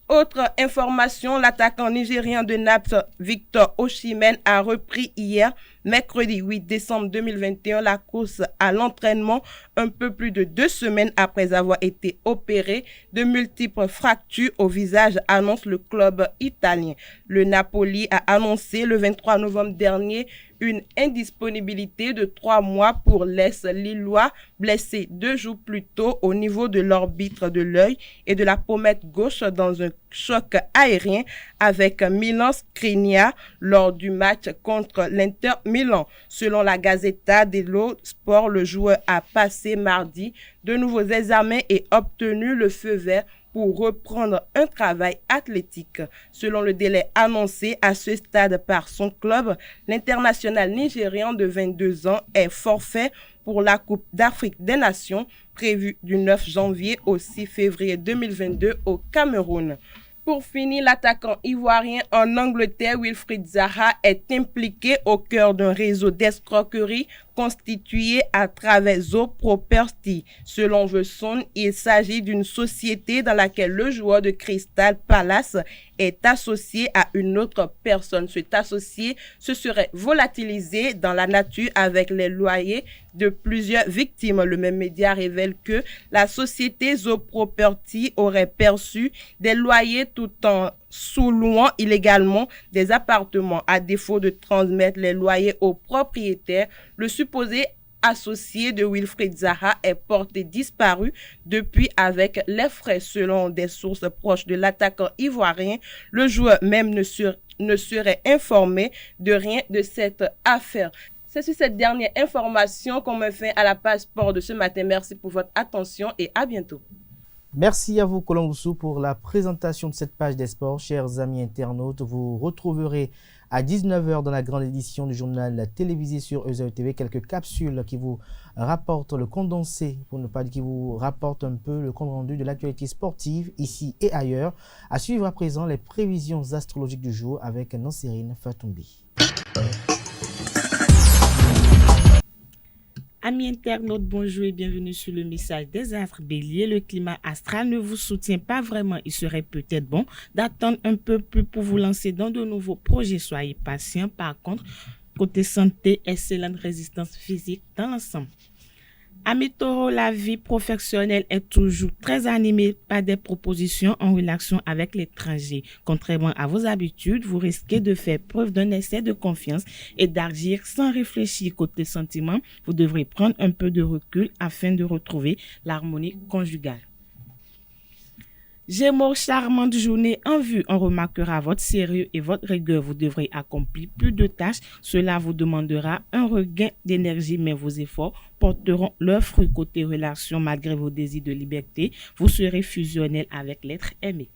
Autre information, l'attaquant nigérien de Naples, Victor Osimhen, a repris hier, mercredi 8 décembre 2021, la course à l'entraînement un peu plus de 2 semaines après avoir été opéré de multiples fractures au visage, annonce le club italien. Le Napoli a annoncé le 23 novembre dernier une indisponibilité de 3 mois pour l'Est lillois, blessé 2 jours plus tôt au niveau de l'orbitre de l'œil et de la pommette gauche dans un choc aérien avec Milan Skriniar lors du match contre l'Inter Milan. Selon la Gazzetta dello Sport, le joueur a passé mardi de nouveaux examens et obtenu le feu vert pour reprendre un travail athlétique. Selon le délai annoncé à ce stade par son club, l'international nigérian de 22 ans est forfait pour la Coupe d'Afrique des Nations prévue du 9 janvier au 6 février 2022 au Cameroun. Pour finir, l'attaquant ivoirien en Angleterre, Wilfried Zaha, est impliqué au cœur d'un réseau d'escroquerie constitué à travers Zoproperty. Selon The Sun, il s'agit d'une société dans laquelle le joueur de Crystal Palace est associé à une autre personne. Cet associé se serait volatilisé dans la nature avec les loyers de plusieurs victimes. Le même média révèle que la société Zoproperty aurait perçu des loyers tout en sous-louant illégalement des appartements. À défaut de transmettre les loyers aux propriétaires, le supposé associé de Wilfried Zaha est porté disparu depuis avec les frais. Selon des sources proches de l'attaquant ivoirien, le joueur même ne serait ne serait informé de rien de cette affaire. C'est sur cette dernière information qu'on me fait à la page sport de ce matin. Merci pour votre attention et à bientôt.
Merci à vous, Colomboussou, pour la présentation de cette page des sports. Chers amis internautes, vous retrouverez à 19h dans la grande édition du journal télévisé sur EZE TV quelques capsules qui vous rapportent le condensé, pour ne pas dire qui vous rapportent un peu le compte rendu de l'actualité sportive ici et ailleurs. À suivre à présent les prévisions astrologiques du jour avec Nancérine Fatoumbi.
Amis internautes, bonjour et bienvenue sur le message des astres béliers. Le climat astral ne vous soutient pas vraiment. Il serait peut-être bon d'attendre un peu plus pour vous lancer dans de nouveaux projets. Soyez patient. Par contre, côté santé, excellente résistance physique dans l'ensemble. Amis taureaux, la vie professionnelle est toujours très animée par des propositions en relation avec l'étranger. Contrairement à vos habitudes, vous risquez de faire preuve d'un excès de confiance et d'agir sans réfléchir. Côté sentiments, vous devrez prendre un peu de recul afin de retrouver l'harmonie conjugale. Gémeaux, charmante journée en vue. On remarquera votre sérieux et votre rigueur. Vous devrez accomplir plus de tâches. Cela vous demandera un regain d'énergie, mais vos efforts porteront leurs fruits. Côté relation, malgré vos désirs de liberté, vous serez fusionnel avec l'être aimé.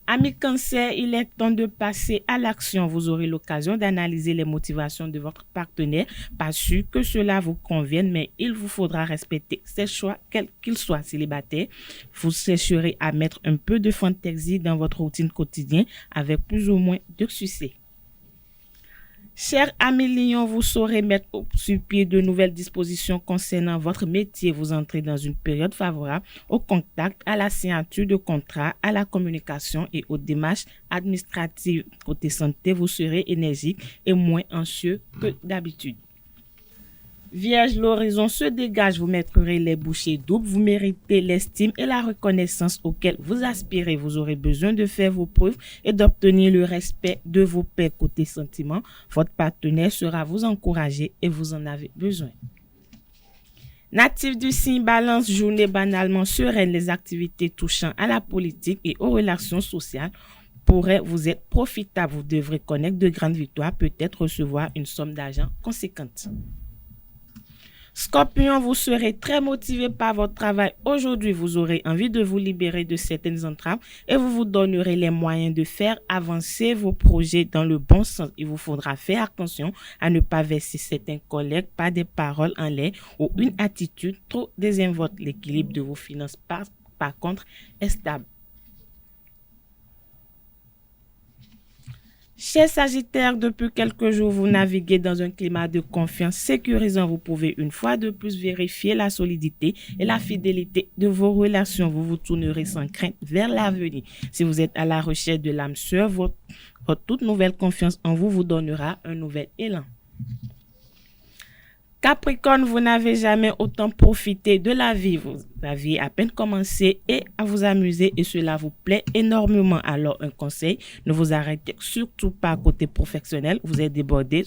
Amis Cancer, il est temps de passer à l'action. Vous aurez l'occasion d'analyser les motivations de votre partenaire. Pas sûr que cela vous convienne, mais il vous faudra respecter ses choix, quel qu'il soit célibataire. Vous chercherez à mettre un peu de fantaisie dans votre routine quotidienne avec plus ou moins de succès. Chers amis Lion, vous saurez mettre sur pied de nouvelles dispositions concernant votre métier. Vous entrez dans une période favorable au contact, à la signature de contrats, à la communication et aux démarches administratives. Côté santé, vous serez énergique et moins anxieux que d'habitude. Vierge, l'horizon se dégage, vous mettrez les bouchées doubles, vous méritez l'estime et la reconnaissance auxquelles vous aspirez. Vous aurez besoin de faire vos preuves et d'obtenir le respect de vos pairs. Côté sentiments, votre partenaire sera vous encourager et vous en avez besoin. Natif du signe Balance, journée banalement sereine, les activités touchant à la politique et aux relations sociales pourraient vous être profitables. Vous devrez connaître de grandes victoires, peut-être recevoir une somme d'argent conséquente. Scorpion, vous serez très motivé par votre travail. Aujourd'hui, vous aurez envie de vous libérer de certaines entraves et vous vous donnerez les moyens de faire avancer vos projets dans le bon sens. Il vous faudra faire attention à ne pas verser certains collègues par des paroles en l'air ou une attitude trop désinvolte. L'équilibre de vos finances, par contre, est stable. Chers Sagittaires, depuis quelques jours, vous naviguez dans un climat de confiance sécurisant. Vous pouvez une fois de plus vérifier la solidité et la fidélité de vos relations. Vous vous tournerez sans crainte vers l'avenir. Si vous êtes à la recherche de l'âme sœur, votre toute nouvelle confiance en vous donnera un nouvel élan. Capricorne, vous n'avez jamais autant profité de la vie. Vous aviez à peine commencé et à vous amuser et cela vous plaît énormément. Alors un conseil, ne vous arrêtez surtout pas côté professionnel. Vous êtes débordé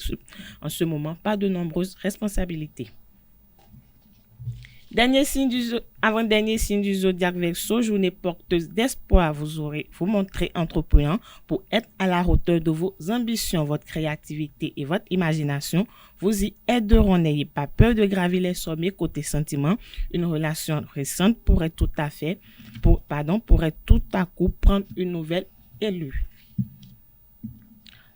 en ce moment par de nombreuses responsabilités. Avant-dernier signe du zodiaque Verseau, journée porteuse d'espoir. Vous montrez entreprenant pour être à la hauteur de vos ambitions. Votre créativité et votre imagination vous y aideront. N'ayez pas peur de gravir les sommets. Côté sentiments, une relation récente pourrait tout à coup prendre une nouvelle élue.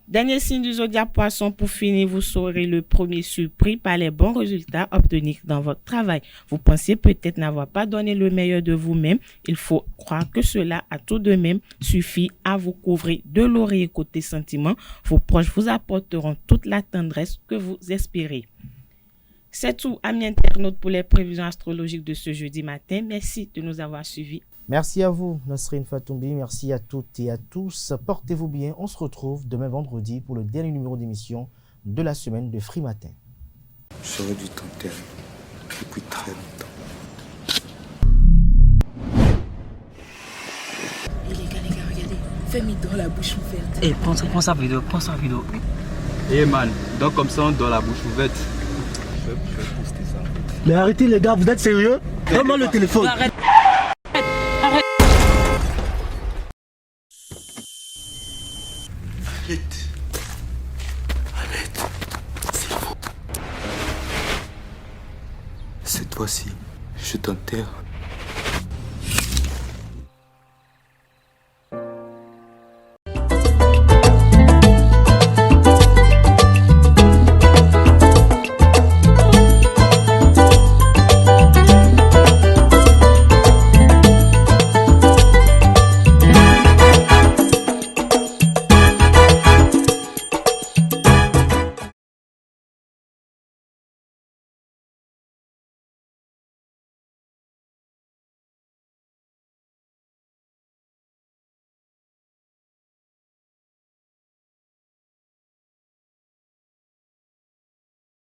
Dernier signe du zodiaque Poisson, pour finir, vous serez le premier surpris par les bons résultats obtenus dans votre travail. Vous pensez peut-être n'avoir pas donné le meilleur de vous-même. Il faut croire que cela a tout de même suffi à vous couvrir de laurier. Côté sentiments, vos proches vous apporteront toute la tendresse que vous espérez. C'est tout, amis internautes, pour les prévisions astrologiques de ce jeudi matin. Merci de nous avoir suivis.
Merci à vous, Nancérine Fatoumbi. Merci à toutes et à tous. Portez-vous bien. On se retrouve demain vendredi pour le dernier numéro d'émission de la semaine de Free Matin.
Je serai du temps terrible depuis très longtemps.
Et les gars, regardez. Fais-moi dans la bouche ouverte.
Eh, prends sa vidéo.
Eh man, donc comme ça on doit la bouche ouverte. Je vais poster ça.
Mais arrêtez les gars, vous êtes sérieux? Donne-moi le téléphone.
Arrête.
fois-ci, je t'enterre